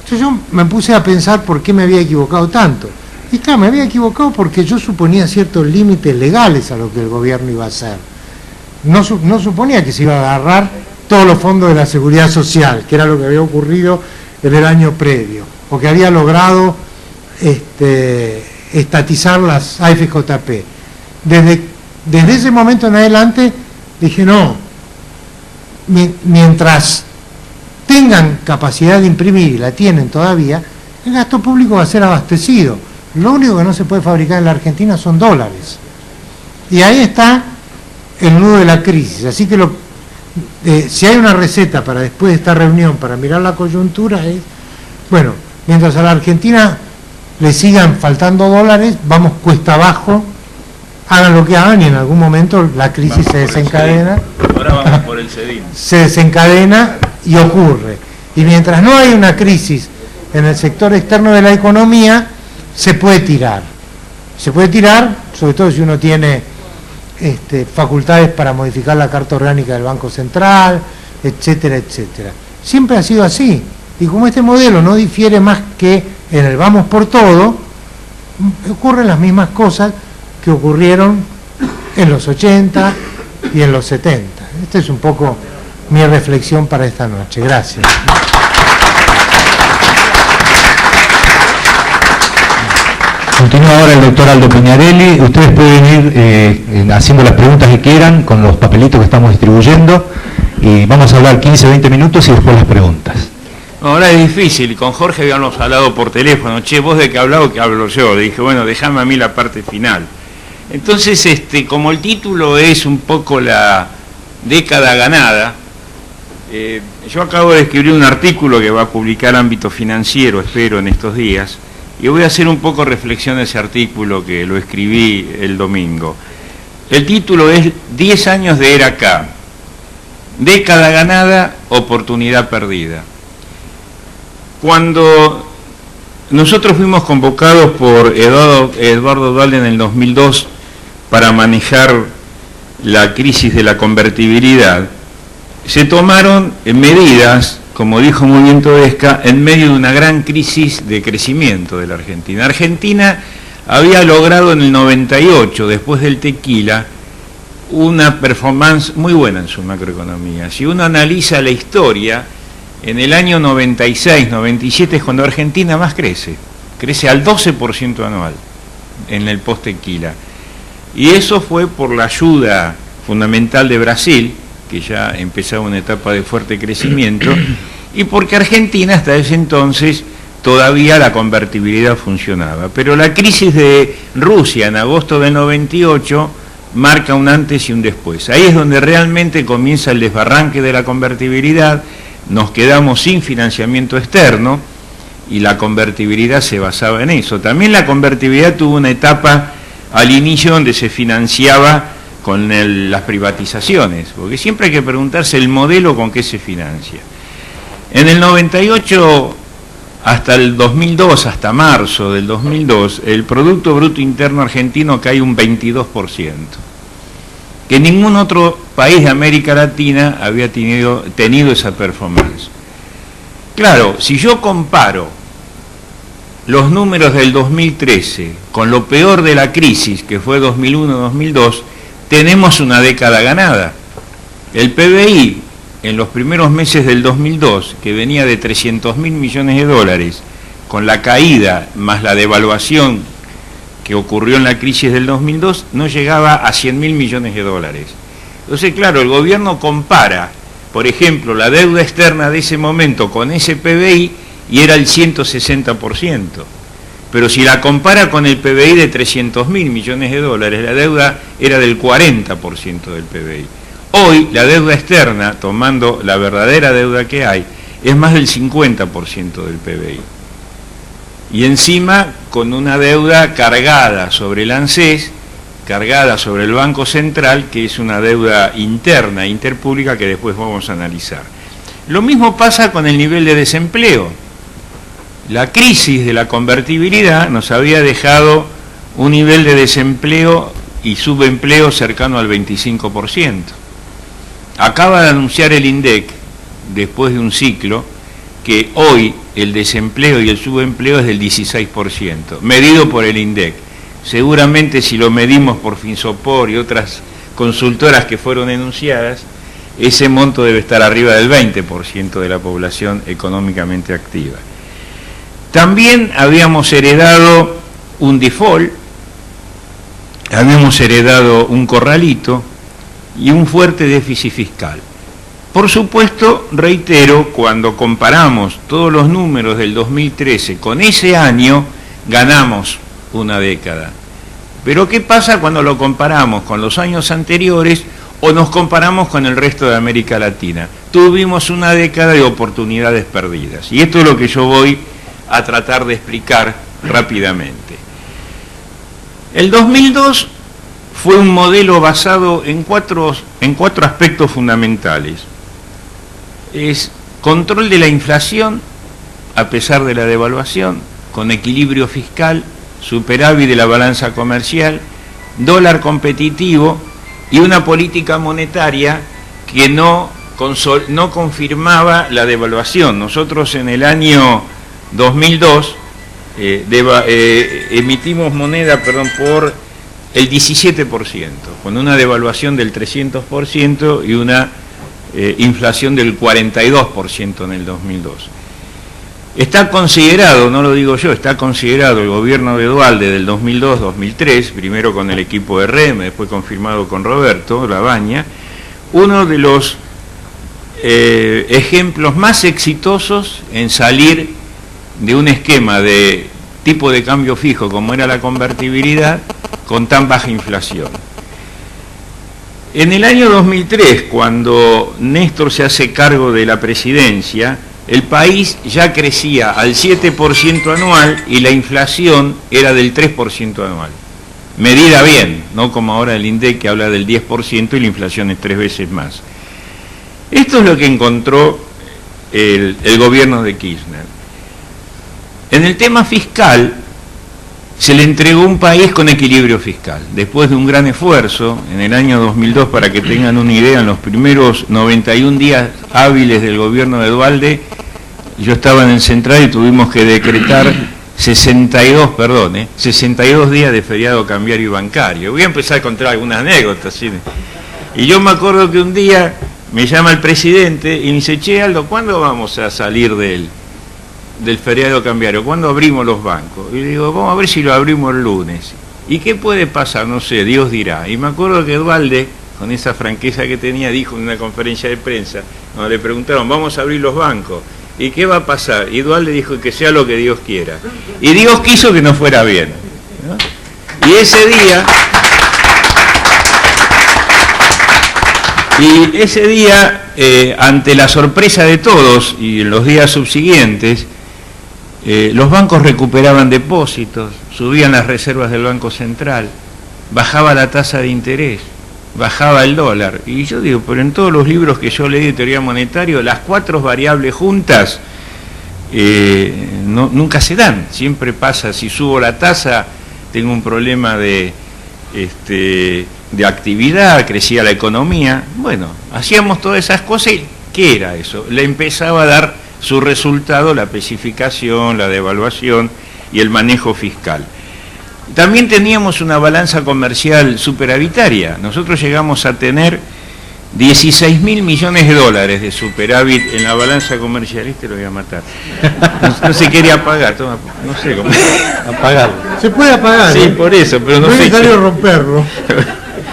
Entonces yo me puse a pensar por qué me había equivocado tanto. Y claro, me había equivocado porque yo suponía ciertos límites legales a lo que el gobierno iba a hacer. No suponía que se iba a agarrar todos los fondos de la seguridad social, que era lo que había ocurrido en el año previo, o que había logrado estatizar las AFJP. Desde ese momento en adelante dije: no, mientras tengan capacidad de imprimir, y la tienen todavía, el gasto público va a ser abastecido. Lo único que no se puede fabricar en la Argentina son dólares. Y ahí está el nudo de la crisis. Así que si hay una receta para después de esta reunión, para mirar la coyuntura, es, bueno, mientras a la Argentina le sigan faltando dólares, vamos cuesta abajo, hagan lo que hagan y en algún momento la crisis se desencadena. Ahora vamos por el CEDIN. Se desencadena y ocurre. Y mientras no hay una crisis en el sector externo de la economía, se puede tirar. Se puede tirar, sobre todo si uno tiene facultades para modificar la carta orgánica del Banco Central, etcétera, etcétera. Siempre ha sido así. Y como este modelo no difiere más que en el vamos por todo, ocurren las mismas cosas que ocurrieron en los 80 y en los 70. Esta es un poco mi reflexión para esta noche. Gracias. Continúa ahora el doctor Aldo Peñarelli. Ustedes pueden ir haciendo las preguntas que quieran con los papelitos que estamos distribuyendo y vamos a hablar 15-20 minutos y después las preguntas. Ahora es difícil, con Jorge habíamos hablado por teléfono, che, vos de qué hablado, que hablo yo. Le dije, bueno, déjame a mí la parte final. Entonces, como el título es un poco la década ganada, yo acabo de escribir un artículo que va a publicar Ámbito Financiero, espero, en estos días, y voy a hacer un poco reflexión de ese artículo que lo escribí el domingo. El título es 10 años de era K, década ganada, oportunidad perdida. Cuando nosotros fuimos convocados por Eduardo Duhalde en el 2002 para manejar la crisis de la convertibilidad, se tomaron medidas, como dijo muy bien Todesca, en medio de una gran crisis de crecimiento de la Argentina. Argentina había logrado en el 98, después del tequila, una performance muy buena en su macroeconomía. Si uno analiza la historia, en el año 96, 97 es cuando Argentina más crece al 12% anual en el post-tequila. Y eso fue por la ayuda fundamental de Brasil, que ya empezaba una etapa de fuerte crecimiento, y porque Argentina hasta ese entonces todavía la convertibilidad funcionaba. Pero la crisis de Rusia en agosto del 98 marca un antes y un después. Ahí es donde realmente comienza el desbarranque de la convertibilidad, nos quedamos sin financiamiento externo y la convertibilidad se basaba en eso. También la convertibilidad tuvo una etapa al inicio donde se financiaba con las privatizaciones, porque siempre hay que preguntarse el modelo con qué se financia. En el 98 hasta el 2002, hasta marzo del 2002, el Producto Bruto Interno Argentino cae un 22%, que ningún otro país de América Latina había tenido esa performance. Claro, si yo comparo los números del 2013 con lo peor de la crisis, que fue 2001-2002, tenemos una década ganada. El PBI en los primeros meses del 2002, que venía de 300.000 millones de dólares, con la caída más la devaluación que ocurrió en la crisis del 2002, no llegaba a 100.000 millones de dólares. Entonces, claro, el gobierno compara, por ejemplo, la deuda externa de ese momento con ese PBI y era el 160%. Pero si la compara con el PBI de 300.000 millones de dólares, la deuda era del 40% del PBI. Hoy, la deuda externa, tomando la verdadera deuda que hay, es más del 50% del PBI. Y encima, con una deuda cargada sobre el ANSES, cargada sobre el Banco Central, que es una deuda interna, interpública, que después vamos a analizar. Lo mismo pasa con el nivel de desempleo. La crisis de la convertibilidad nos había dejado un nivel de desempleo y subempleo cercano al 25%. Acaba de anunciar el INDEC, después de un ciclo, que hoy el desempleo y el subempleo es del 16%, medido por el INDEC. Seguramente si lo medimos por Finsopor y otras consultoras que fueron enunciadas, ese monto debe estar arriba del 20% de la población económicamente activa. También habíamos heredado un default, habíamos heredado un corralito y un fuerte déficit fiscal. Por supuesto, reitero, cuando comparamos todos los números del 2013 con ese año, ganamos una década. Pero ¿qué pasa cuando lo comparamos con los años anteriores o nos comparamos con el resto de América Latina? Tuvimos una década de oportunidades perdidas. Y esto es lo que yo voy a tratar de explicar rápidamente. El 2002 fue un modelo basado en cuatro aspectos fundamentales. Es control de la inflación, a pesar de la devaluación, con equilibrio fiscal, superávit de la balanza comercial, dólar competitivo y una política monetaria que no confirmaba la devaluación. Nosotros en el año 2002 emitimos moneda por el 17%, con una devaluación del 300% y una inflación del 42% en el 2002. Está considerado, no lo digo yo, está considerado el gobierno de Duhalde del 2002-2003, primero con el equipo de REM, después confirmado con Roberto Labaña, uno de los ejemplos más exitosos en salir de un esquema de tipo de cambio fijo como era la convertibilidad con tan baja inflación. En el año 2003, cuando Néstor se hace cargo de la presidencia, el país ya crecía al 7% anual y la inflación era del 3% anual. Medida bien, no como ahora el INDEC que habla del 10% y la inflación es 3 veces más. Esto es lo que encontró el gobierno de Kirchner. En el tema fiscal, se le entregó un país con equilibrio fiscal. Después de un gran esfuerzo, en el año 2002, para que tengan una idea, en los primeros 91 días hábiles del gobierno de Duhalde, yo estaba en el Central y tuvimos que decretar 62 días de feriado cambiario y bancario. Voy a empezar a contar algunas anécdotas, ¿sí? Y yo me acuerdo que un día me llama el presidente y me dice, che, Aldo, ¿cuándo vamos a salir del feriado cambiario? ¿Cuándo abrimos los bancos? Y le digo, vamos a ver si lo abrimos el lunes. ¿Y qué puede pasar? No sé, Dios dirá. Y me acuerdo que Duhalde, con esa franqueza que tenía, dijo en una conferencia de prensa, cuando le preguntaron, vamos a abrir los bancos, ¿y qué va a pasar? Y Duhalde dijo que sea lo que Dios quiera. Y Dios quiso que no fuera bien, ¿no? Y ese día, ante la sorpresa de todos y en los días subsiguientes, los bancos recuperaban depósitos, subían las reservas del Banco Central, bajaba la tasa de interés, bajaba el dólar. Y yo digo, pero en todos los libros que yo leí de teoría monetaria, las 4 variables juntas nunca se dan. Siempre pasa, si subo la tasa, tengo un problema de actividad, crecía la economía. Bueno, hacíamos todas esas cosas y ¿qué era eso? Le empezaba a dar su resultado la especificación, la devaluación y el manejo fiscal. También teníamos una balanza comercial superavitaria. Nosotros llegamos a tener 16.000 millones de dólares de superávit en la balanza comercial. Lo voy a matar. No se quería apagar, toma, no sé cómo apagarlo. Se puede apagar. Sí, por eso, pero no sé. No es necesario romperlo.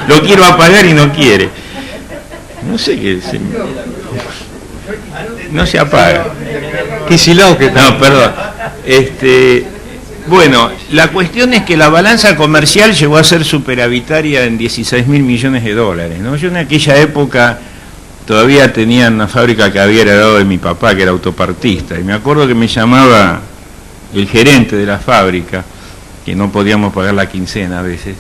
Lo quiero apagar y no quiere. No sé qué. No se apaga. Kicillof que no, perdón. Bueno, la cuestión es que la balanza comercial llegó a ser superavitaria en 16.000 millones de dólares, ¿no? Yo en aquella época todavía tenía una fábrica que había heredado de mi papá, que era autopartista, y me acuerdo que me llamaba el gerente de la fábrica, que no podíamos pagar la quincena a veces,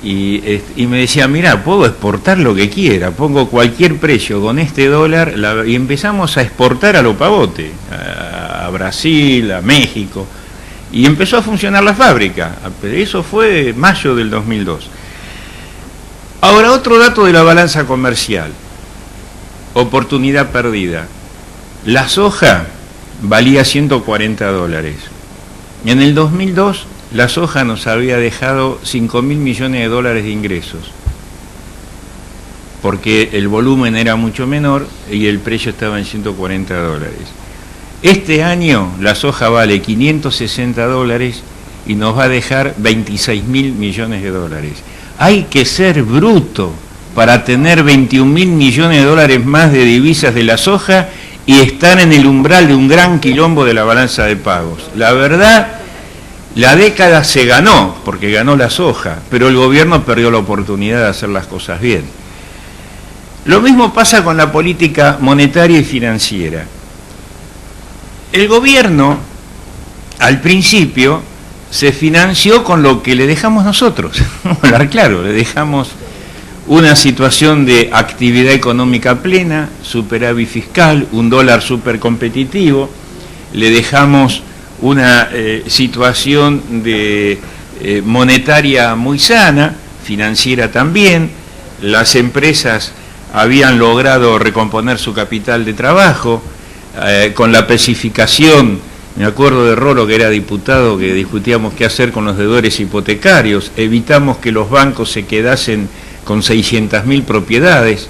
y me decía, mira, puedo exportar lo que quiera, pongo cualquier precio con este dólar, y empezamos a exportar a lo pavote, a Brasil, a México, y empezó a funcionar la fábrica. Eso fue mayo del 2002. Ahora, otro dato de la balanza comercial, oportunidad perdida. La soja valía 140 dólares. En el 2002, la soja nos había dejado 5.000 millones de dólares de ingresos, porque el volumen era mucho menor y el precio estaba en 140 dólares. Este año la soja vale 560 dólares y nos va a dejar 26.000 millones de dólares. Hay que ser bruto para tener 21.000 millones de dólares más de divisas de la soja y estar en el umbral de un gran quilombo de la balanza de pagos. La verdad La década se ganó, porque ganó la soja, pero el gobierno perdió la oportunidad de hacer las cosas bien. Lo mismo pasa con la política monetaria y financiera. El gobierno, al principio, se financió con lo que le dejamos nosotros. Vamos a hablar claro, le dejamos una situación de actividad económica plena, superávit fiscal, un dólar súper competitivo, le dejamos una situación de monetaria muy sana, financiera también, las empresas habían logrado recomponer su capital de trabajo, con la especificación, me acuerdo de Rolo, que era diputado, que discutíamos qué hacer con los deudores hipotecarios, evitamos que los bancos se quedasen con 600.000 propiedades,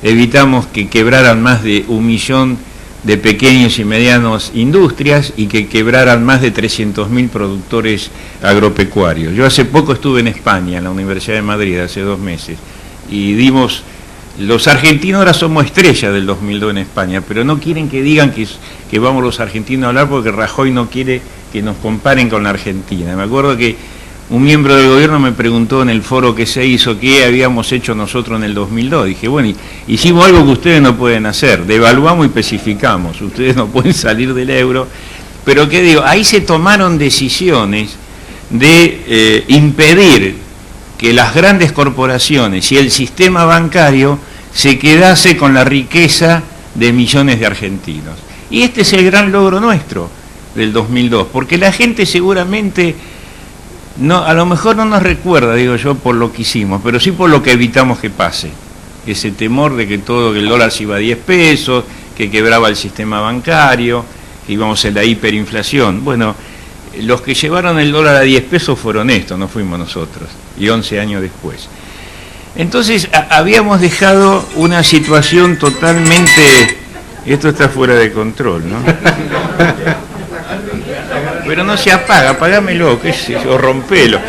evitamos que quebraran más de 1 millón de pequeños y medianos industrias y que quebraran más de 300.000 productores agropecuarios. Yo hace poco estuve en España, en la Universidad de Madrid, hace 2 meses, y dimos... Los argentinos ahora somos estrellas del 2002 en España, pero no quieren que digan que vamos los argentinos a hablar porque Rajoy no quiere que nos comparen con la Argentina. Me acuerdo que un miembro del gobierno me preguntó en el foro que se hizo qué habíamos hecho nosotros en el 2002. Dije, bueno, hicimos algo que ustedes no pueden hacer, devaluamos y especificamos, ustedes no pueden salir del euro. Pero ¿qué digo? Ahí se tomaron decisiones de impedir que las grandes corporaciones y el sistema bancario se quedase con la riqueza de millones de argentinos. Y este es el gran logro nuestro del 2002, porque la gente seguramente, no, a lo mejor no nos recuerda, digo yo, por lo que hicimos, pero sí por lo que evitamos que pase. Ese temor de que el dólar se iba a 10 pesos, que quebraba el sistema bancario, que íbamos en la hiperinflación. Bueno, los que llevaron el dólar a 10 pesos fueron estos, no fuimos nosotros, y 11 años después. Entonces habíamos dejado una situación totalmente... Esto está fuera de control, ¿no? Pero no se apaga, apagámelo, qué sé yo, rompelo.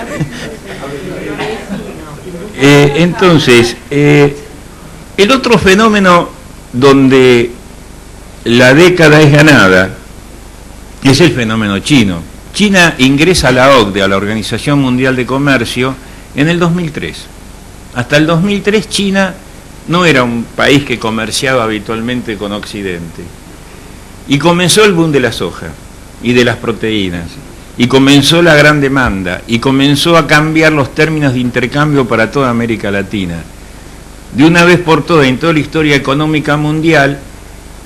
Entonces, el otro fenómeno donde la década es ganada es el fenómeno chino. China ingresa a la OCDE, a la Organización Mundial de Comercio, en el 2003. Hasta el 2003 China no era un país que comerciaba habitualmente con Occidente. Y comenzó el boom de la soja y de las proteínas. Y comenzó la gran demanda. Y comenzó a cambiar los términos de intercambio para toda América Latina. De una vez por todas, en toda la historia económica mundial,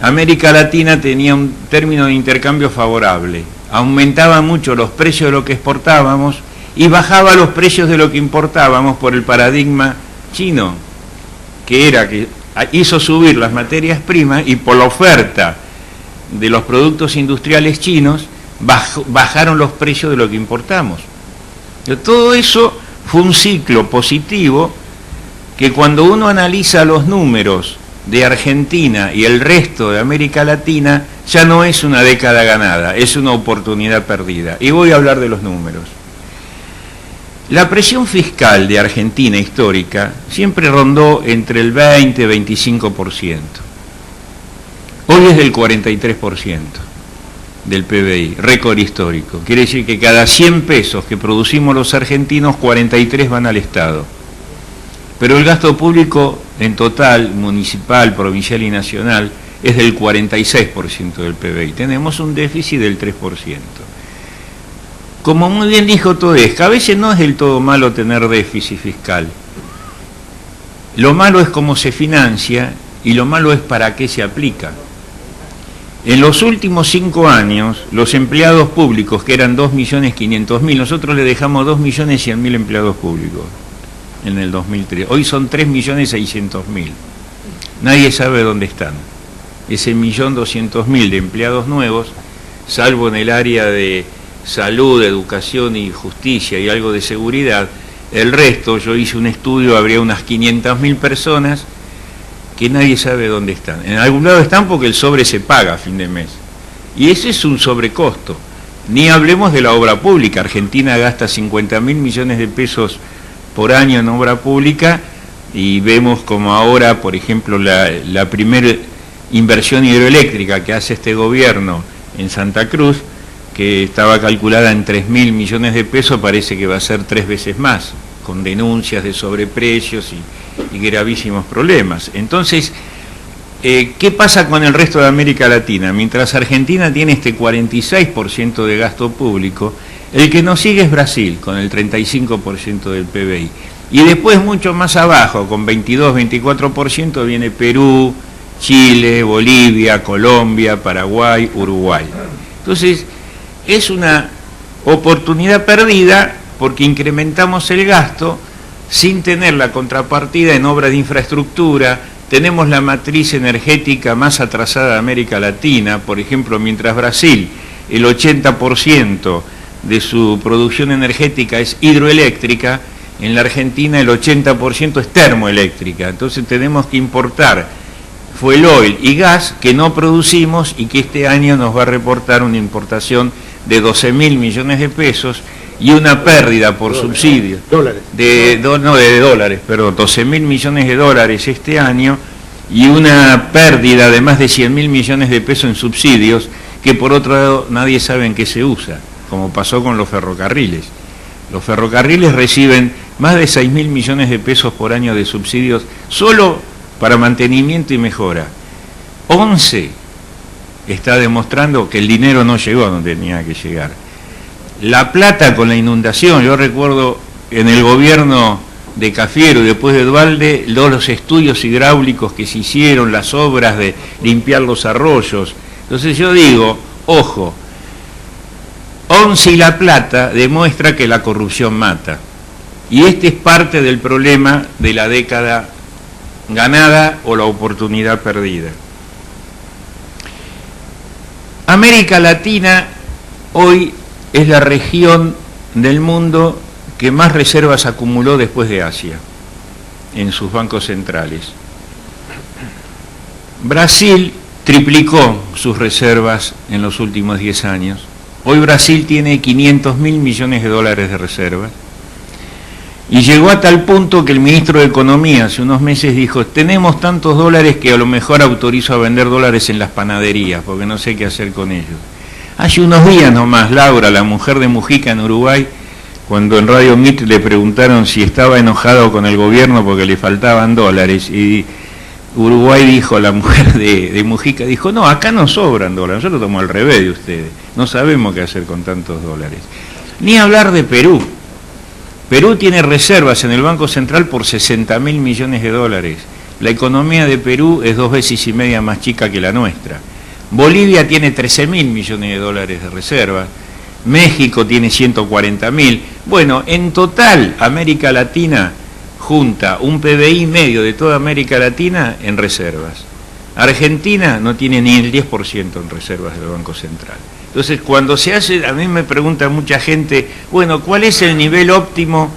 América Latina tenía un término de intercambio favorable. Aumentaban mucho los precios de lo que exportábamos y bajaba los precios de lo que importábamos por el paradigma chino, que era que hizo subir las materias primas y por la oferta de los productos industriales chinos bajaron los precios de lo que importamos. Todo eso fue un ciclo positivo que cuando uno analiza los números de Argentina y el resto de América Latina, ya no es una década ganada, es una oportunidad perdida. Y voy a hablar de los números. La presión fiscal de Argentina histórica siempre rondó entre el 20 y 25%. Hoy es del 43% del PBI, récord histórico. Quiere decir que cada 100 pesos que producimos los argentinos, 43 van al Estado. Pero el gasto público en total, municipal, provincial y nacional, es del 46% del PBI. Tenemos un déficit del 3%. Como muy bien dijo Todesca, a veces no es del todo malo tener déficit fiscal. Lo malo es cómo se financia y lo malo es para qué se aplica. En los últimos 5 años, los empleados públicos, que eran 2.500.000, nosotros le dejamos 2.100.000 empleados públicos en el 2003. Hoy son 3.600.000. Nadie sabe dónde están. Ese 1.200.000 de empleados nuevos, salvo en el área de salud, educación y justicia y algo de seguridad, el resto, yo hice un estudio, habría unas 500.000 personas que nadie sabe dónde están. En algún lado están porque el sobre se paga a fin de mes. Y ese es un sobrecosto. Ni hablemos de la obra pública. Argentina gasta 50.000 millones de pesos por año en obra pública y vemos como ahora, por ejemplo, la primera inversión hidroeléctrica que hace este gobierno en Santa Cruz, que estaba calculada en 3.000 millones de pesos, parece que va a ser 3 veces más, con denuncias de sobreprecios y gravísimos problemas. Entonces, ¿qué pasa con el resto de América Latina? Mientras Argentina tiene este 46% de gasto público, el que nos sigue es Brasil, con el 35% del PBI. Y después, mucho más abajo, con 22-24%, viene Perú, Chile, Bolivia, Colombia, Paraguay, Uruguay. Entonces, es una oportunidad perdida porque incrementamos el gasto sin tener la contrapartida en obras de infraestructura. Tenemos la matriz energética más atrasada de América Latina. Por ejemplo, mientras Brasil, el 80% de su producción energética es hidroeléctrica, en la Argentina el 80% es termoeléctrica. Entonces tenemos que importar fuel oil y gas que no producimos y que este año nos va a reportar una importación de 12.000 millones de pesos y una pérdida por subsidios de 12.000 millones de dólares este año y una pérdida de más de 100.000 millones de pesos en subsidios que por otro lado nadie sabe en qué se usa, como pasó con los ferrocarriles. Los ferrocarriles reciben más de 6.000 millones de pesos por año de subsidios solo para mantenimiento y mejora. 11 está demostrando que el dinero no llegó donde tenía que llegar. La Plata con la inundación, yo recuerdo en el gobierno de Cafiero y después de Duhalde, los estudios hidráulicos que se hicieron, las obras de limpiar los arroyos. Entonces yo digo, ojo, 11 y La Plata demuestra que la corrupción mata. Y este es parte del problema de la década ganada o la oportunidad perdida. América Latina hoy es la región del mundo que más reservas acumuló después de Asia en sus bancos centrales. Brasil triplicó sus reservas en los últimos 10 años. Hoy Brasil tiene 500.000 millones de dólares de reservas. Y llegó a tal punto que el ministro de Economía hace unos meses dijo, tenemos tantos dólares que a lo mejor autorizo a vender dólares en las panaderías, porque no sé qué hacer con ellos. Hace unos días nomás, Laura, la mujer de Mujica en Uruguay, cuando en Radio Mit le preguntaron si estaba enojado con el gobierno porque le faltaban dólares, y Uruguay dijo, la mujer de Mujica dijo, no, acá no sobran dólares, nosotros lo tomamos al revés de ustedes, no sabemos qué hacer con tantos dólares. Ni hablar de Perú. Perú tiene reservas en el Banco Central por 60.000 millones de dólares. La economía de Perú es 2,5 veces más chica que la nuestra. Bolivia tiene 13.000 millones de dólares de reservas. México tiene 140.000. Bueno, en total, América Latina junta un PBI medio de toda América Latina en reservas. Argentina no tiene ni el 10% en reservas del Banco Central. Entonces, cuando se hace, a mí me pregunta mucha gente, bueno, ¿cuál es el nivel óptimo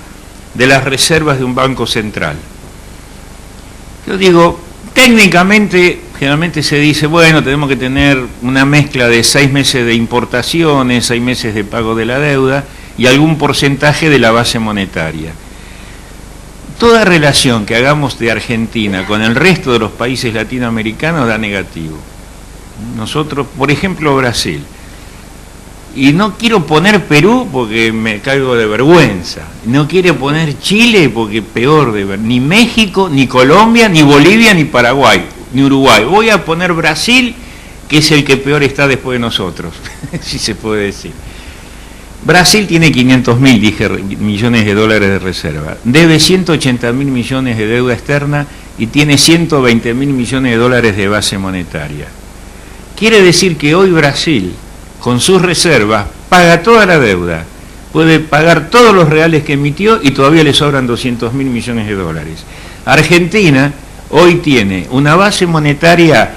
de las reservas de un banco central? Yo digo, técnicamente, generalmente se dice, bueno, tenemos que tener una mezcla de 6 meses de importaciones, 6 meses de pago de la deuda y algún porcentaje de la base monetaria. Toda relación que hagamos de Argentina con el resto de los países latinoamericanos da negativo. Nosotros, por ejemplo, Brasil. Y no quiero poner Perú porque me caigo de vergüenza. No quiero poner Chile porque peor de ver. Ni México, ni Colombia, ni Bolivia, ni Paraguay, ni Uruguay. Voy a poner Brasil, que es el que peor está después de nosotros, si se puede decir. Brasil tiene 500.000 millones de dólares de reserva. Debe 180.000 millones de deuda externa y tiene 120.000 millones de dólares de base monetaria. Quiere decir que hoy Brasil, con sus reservas, paga toda la deuda, puede pagar todos los reales que emitió y todavía le sobran 200.000 millones de dólares. Argentina hoy tiene una base monetaria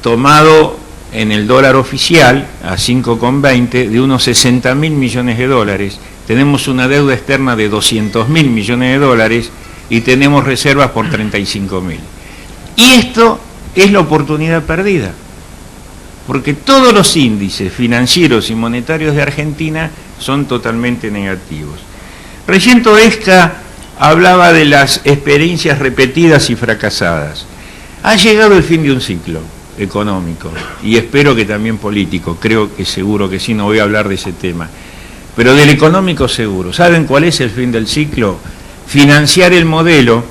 tomado en el dólar oficial a 5,20 de unos 60.000 millones de dólares, tenemos una deuda externa de 200.000 millones de dólares y tenemos reservas por 35.000. Y esto es la oportunidad perdida. Porque todos los índices financieros y monetarios de Argentina son totalmente negativos. Recién Toesca hablaba de las experiencias repetidas y fracasadas. Ha llegado el fin de un ciclo. económico y espero que también político, creo que seguro que sí, no voy a hablar de ese tema, pero del económico seguro. ¿Saben cuál es el fin del ciclo? Financiar el modelo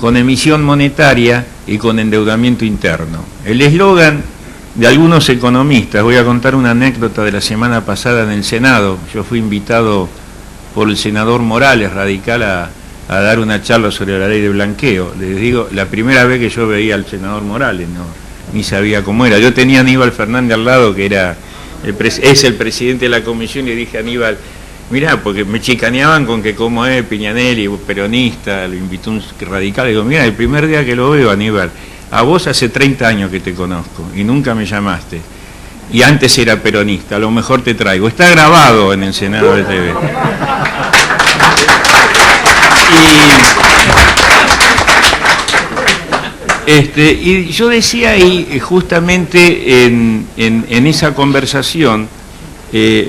con emisión monetaria y con endeudamiento interno. El eslogan de algunos economistas, voy a contar una anécdota de la semana pasada en el Senado. Yo fui invitado por el senador Morales, radical, a dar una charla sobre la ley de blanqueo. Les digo, la primera vez que yo veía al senador Morales, ni sabía cómo era. Yo tenía a Aníbal Fernández al lado, que es el presidente de la comisión, y le dije a Aníbal, mirá, porque me chicaneaban con que como es Piñanelli, peronista, lo invitó un radical, le digo, mirá, el primer día que lo veo, Aníbal, a vos hace 30 años que te conozco y nunca me llamaste. Y antes era peronista, a lo mejor te traigo. Está grabado en el Senado de TV. Y yo decía ahí, justamente en esa conversación,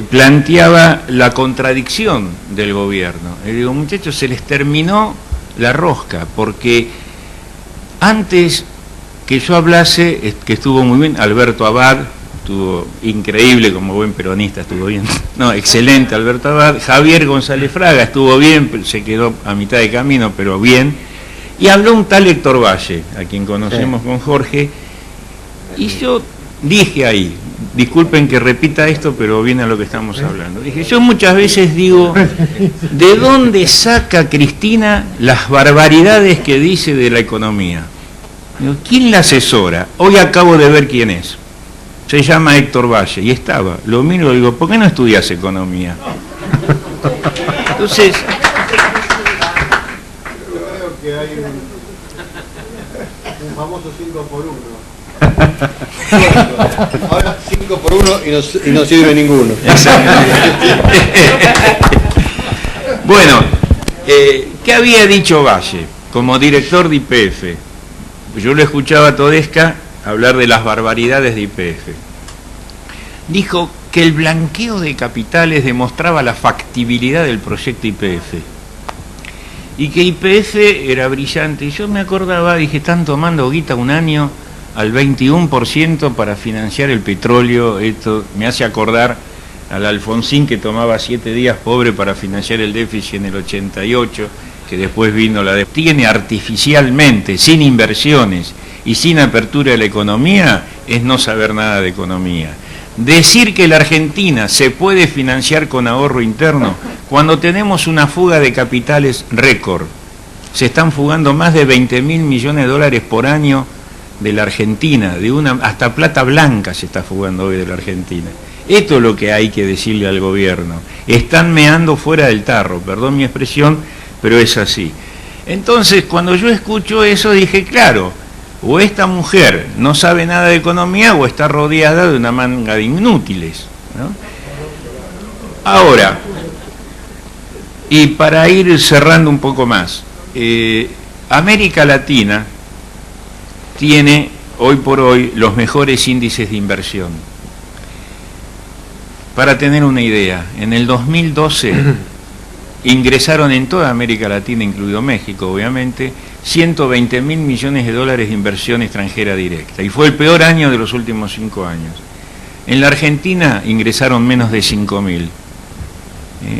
planteaba la contradicción del gobierno. Le digo, muchachos, se les terminó la rosca, porque antes que yo hablase, que estuvo muy bien, Alberto Abad, estuvo increíble como buen peronista, estuvo bien, no, excelente Alberto Abad, Javier González Fraga estuvo bien, se quedó a mitad de camino, pero bien, y habló un tal Héctor Valle, a quien conocemos con Jorge, y yo dije ahí, disculpen que repita esto, pero viene a lo que estamos hablando, dije, yo muchas veces digo, ¿de dónde saca Cristina las barbaridades que dice de la economía? Digo, ¿quién la asesora? Hoy acabo de ver quién es. Se llama Héctor Valle, y estaba. Lo miro y digo, ¿por qué no estudias economía? Entonces... Yo creo que hay un famoso 5 por 1. Ahora 5 por 1 y no sirve ninguno. Bueno, ¿qué había dicho Valle como director de YPF? Yo lo escuchaba a Todesca hablar de las barbaridades de YPF. Dijo que el blanqueo de capitales demostraba la factibilidad del proyecto YPF y que YPF era brillante. Y yo me acordaba, dije, están tomando guita un año al 21% para financiar el petróleo. Esto me hace acordar al Alfonsín, que tomaba 7 días pobre para financiar el déficit en el 88, que después vino la tiene artificialmente, sin inversiones y sin apertura de la economía, es no saber nada de economía. Decir que la Argentina se puede financiar con ahorro interno cuando tenemos una fuga de capitales récord. Se están fugando más de 20.000 millones de dólares por año de la Argentina, hasta plata blanca se está fugando hoy de la Argentina. Esto es lo que hay que decirle al gobierno. Están meando fuera del tarro, perdón mi expresión, pero es así. Entonces, cuando yo escucho eso, dije, claro, o esta mujer no sabe nada de economía o está rodeada de una manga de inútiles, ¿no? Ahora, y para ir cerrando un poco más, América Latina tiene hoy por hoy los mejores índices de inversión. Para tener una idea, en el 2012 ingresaron en toda América Latina, incluido México, obviamente, 120.000 millones de dólares de inversión extranjera directa. Y fue el peor año de los últimos 5 años. En la Argentina ingresaron menos de 5.000.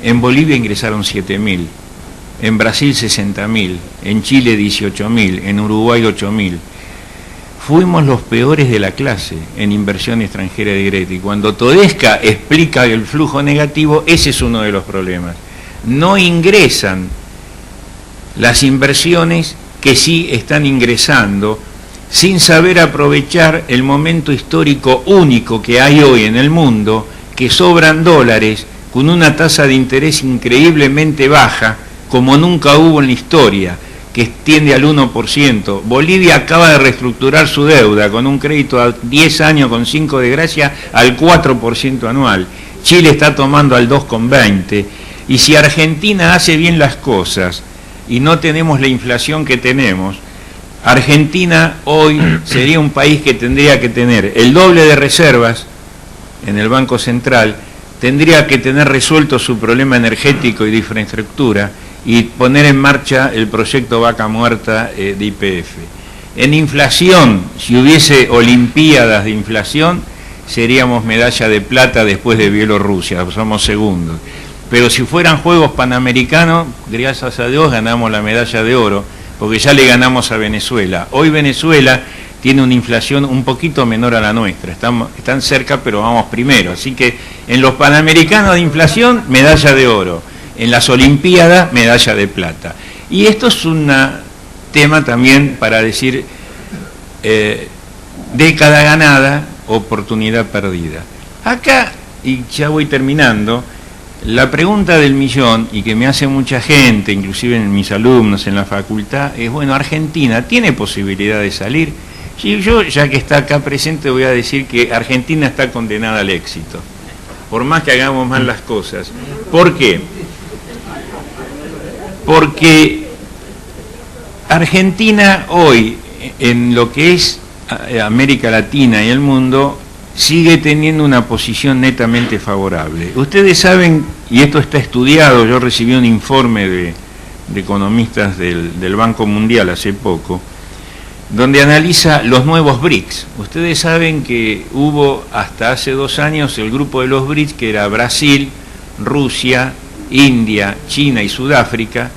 En Bolivia ingresaron 7.000. En Brasil 60.000. En Chile 18.000. En Uruguay 8.000. Fuimos los peores de la clase en inversión extranjera directa. Y cuando Todesca explica el flujo negativo, ese es uno de los problemas. No ingresan las inversiones que sí están ingresando, sin saber aprovechar el momento histórico único que hay hoy en el mundo, que sobran dólares con una tasa de interés increíblemente baja, como nunca hubo en la historia, que tiende al 1%. Bolivia acaba de reestructurar su deuda con un crédito a 10 años con 5 de gracia al 4% anual. Chile está tomando al 2,20%. Y si Argentina hace bien las cosas y no tenemos la inflación que tenemos, Argentina hoy sería un país que tendría que tener el doble de reservas en el Banco Central, tendría que tener resuelto su problema energético y de infraestructura y poner en marcha el proyecto Vaca Muerta de YPF. En inflación, si hubiese olimpiadas de inflación, seríamos medalla de plata después de Bielorrusia, somos segundos. Pero si fueran Juegos Panamericanos, gracias a Dios ganamos la medalla de oro, porque ya le ganamos a Venezuela. Hoy Venezuela tiene una inflación un poquito menor a la nuestra, están cerca pero vamos primero. Así que en los Panamericanos de inflación, medalla de oro. En las Olimpiadas, medalla de plata. Y esto es un tema también para decir década ganada, oportunidad perdida. Acá, y ya voy terminando, la pregunta del millón, y que me hace mucha gente, inclusive en mis alumnos en la facultad, es, bueno, ¿Argentina tiene posibilidad de salir? Sí, yo, ya que está acá presente, voy a decir que Argentina está condenada al éxito, por más que hagamos mal las cosas. ¿Por qué? Porque Argentina hoy, en lo que es América Latina y el mundo, sigue teniendo una posición netamente favorable. Ustedes saben, y esto está estudiado, yo recibí un informe de economistas del Banco Mundial hace poco, donde analiza los nuevos BRICS. Ustedes saben que hubo hasta hace 2 años el grupo de los BRICS, que era Brasil, Rusia, India, China y Sudáfrica,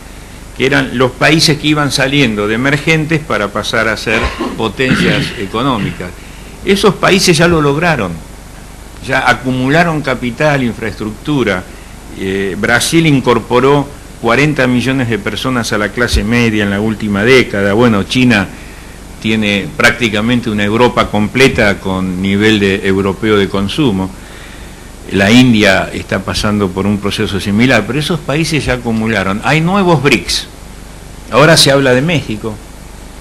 que eran los países que iban saliendo de emergentes para pasar a ser potencias económicas. Esos países ya lo lograron, ya acumularon capital, infraestructura. Brasil incorporó 40 millones de personas a la clase media en la última década. Bueno, China tiene prácticamente una Europa completa con nivel europeo de consumo. La India está pasando por un proceso similar, pero esos países ya acumularon. Hay nuevos BRICS. Ahora se habla de México,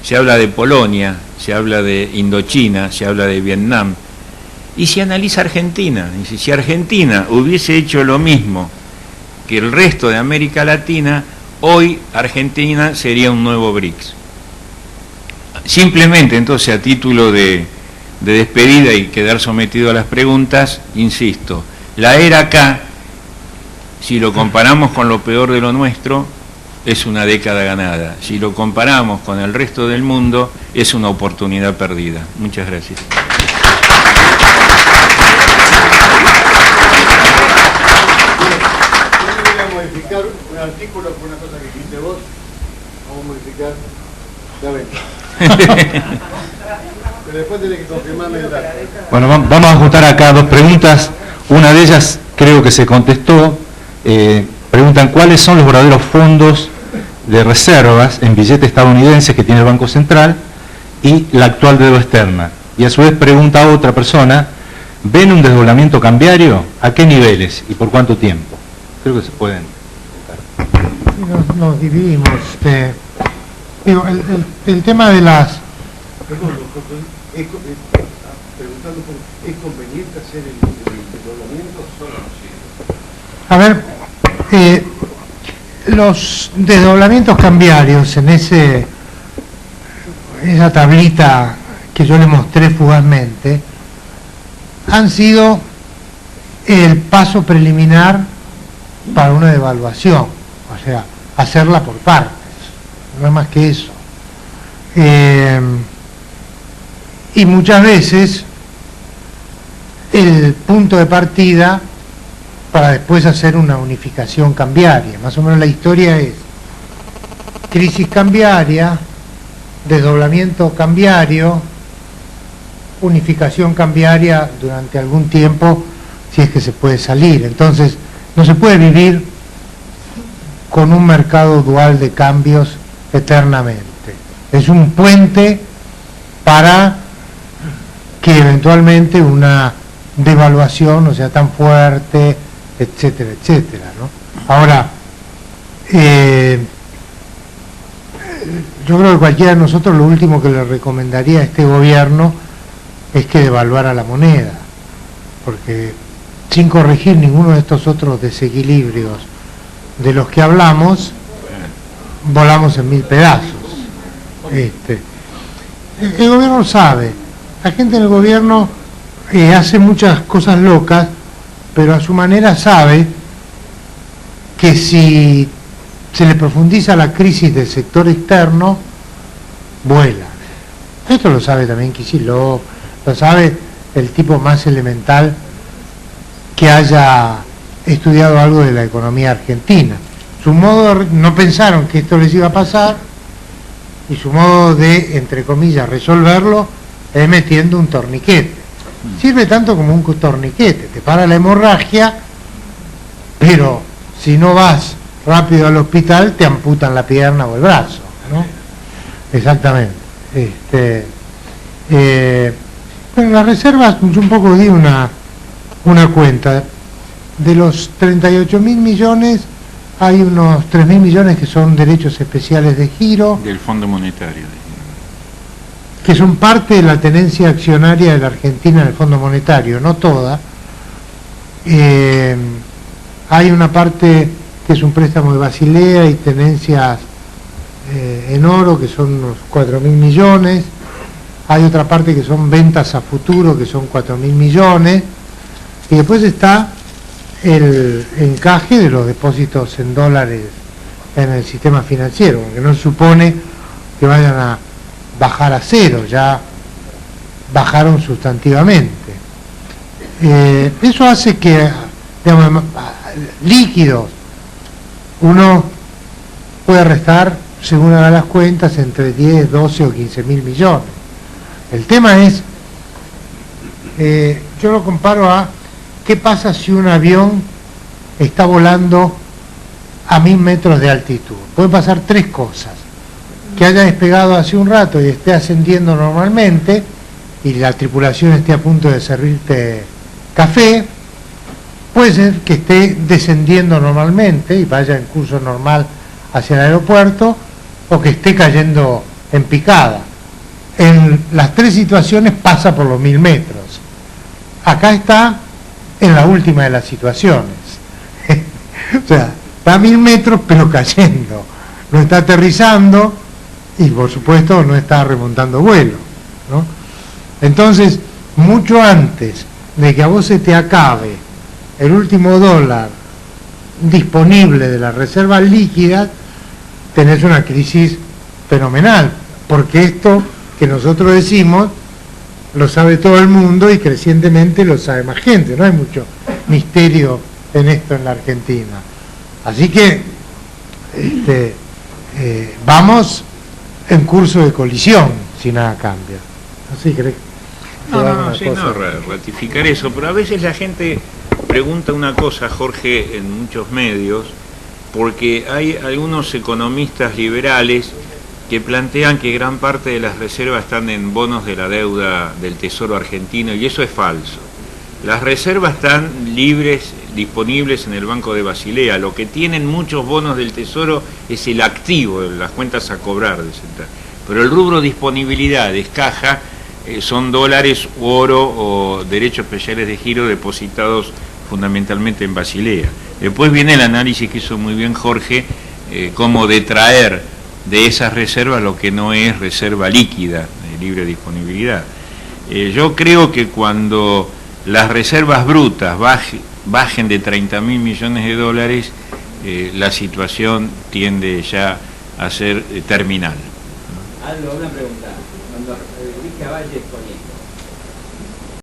se habla de Polonia, se habla de Indochina, se habla de Vietnam. Y se analiza Argentina. Dice, si Argentina hubiese hecho lo mismo que el resto de América Latina, hoy Argentina sería un nuevo BRICS. Simplemente, entonces, a título de despedida y quedar sometido a las preguntas, insisto, la era acá, si lo comparamos con lo peor de lo nuestro, es una década ganada. Si lo comparamos con el resto del mundo, es una oportunidad perdida. Muchas gracias. Voy a modificar un artículo por una cosa que dijiste vos. Vamos a modificar. Ya ven. Pero después tenés que confirmarme el dato. Bueno, vamos a juntar acá 2 preguntas. Una de ellas creo que se contestó. Preguntan cuáles son los verdaderos fondos de reservas en billetes estadounidenses que tiene el Banco Central y la actual deuda externa. Y a su vez pregunta a otra persona, ¿ven un desdoblamiento cambiario? ¿A qué niveles y por cuánto tiempo? Creo que se pueden. Nos dividimos. Digo, el tema de las... Perdón, preguntando, ¿es conveniente hacer el desdoblamiento solo? A ver, los desdoblamientos cambiarios en esa tablita que yo le mostré fugazmente han sido el paso preliminar para una devaluación, o sea, hacerla por partes, no es más que eso. Y muchas veces el punto de partida para después hacer una unificación cambiaria. Más o menos la historia es crisis cambiaria, desdoblamiento cambiario, unificación cambiaria durante algún tiempo, si es que se puede salir. Entonces, no se puede vivir con un mercado dual de cambios eternamente. Es un puente para que eventualmente una devaluación no sea tan fuerte, etcétera, etcétera, ¿no? Ahora, yo creo que cualquiera de nosotros lo último que le recomendaría a este gobierno es que devaluara la moneda, porque sin corregir ninguno de estos otros desequilibrios de los que hablamos, volamos en 1000 pedazos. El gobierno sabe, la gente en el gobierno hace muchas cosas locas, pero a su manera sabe que si se le profundiza la crisis del sector externo, vuela. Esto lo sabe también Kicillof, lo sabe el tipo más elemental que haya estudiado algo de la economía argentina. Su modo, no pensaron que esto les iba a pasar, y su modo de, entre comillas, resolverlo es metiendo un torniquete. Sirve tanto como un torniquete, te para la hemorragia, pero si no vas rápido al hospital te amputan la pierna o el brazo, ¿no? Exactamente. Bueno, las reservas, yo un poco di una cuenta. De los 38.000 millones, hay unos 3.000 millones que son derechos especiales de giro. Del Fondo Monetario. Que son parte de la tenencia accionaria de la Argentina en el Fondo Monetario, no toda. Hay una parte que es un préstamo de Basilea y tenencias en oro, que son unos 4.000 millones. Hay otra parte que son ventas a futuro, que son 4.000 millones. Y después está el encaje de los depósitos en dólares en el sistema financiero, que no supone que vayan a bajar a cero, ya bajaron sustantivamente. Eso hace que, digamos, líquidos, uno puede restar, según haga las cuentas, entre 10, 12 o 15.000 millones. El tema es, yo lo comparo a qué pasa si un avión está volando a 1000 metros de altitud. Pueden pasar tres cosas: que haya despegado hace un rato y esté ascendiendo normalmente y la tripulación esté a punto de servirte café. Puede ser que esté descendiendo normalmente y vaya en curso normal hacia el aeropuerto, o que esté cayendo en picada. En las tres situaciones pasa por los 1000 metros. Acá está en la última de las situaciones. O sea, está a 1000 metros pero cayendo. No está aterrizando y por supuesto no está remontando vuelo, ¿no? Entonces, mucho antes de que a vos se te acabe el último dólar disponible de las reservas líquidas, tenés una crisis fenomenal, porque esto que nosotros decimos lo sabe todo el mundo y crecientemente lo sabe más gente, no hay mucho misterio en esto en la Argentina. Así que vamos en curso de colisión si nada cambia. ¿Así crees? Ratificar eso, pero a veces la gente pregunta una cosa, Jorge, en muchos medios, porque hay algunos economistas liberales que plantean que gran parte de las reservas están en bonos de la deuda del Tesoro argentino, y eso es falso. Las reservas están libres, disponibles en el Banco de Basilea. Lo que tienen muchos bonos del Tesoro es el activo, las cuentas a cobrar de central. Pero el rubro disponibilidades, caja, son dólares, oro o derechos especiales de giro depositados fundamentalmente en Basilea. Después viene el análisis que hizo muy bien Jorge, cómo detraer de esas reservas lo que no es reserva líquida de libre disponibilidad. Yo creo que cuando las reservas brutas bajen de 30.000 millones de dólares, la situación tiende ya a ser terminal. Aldo, una pregunta. Cuando Luis Cavalli exponiendo,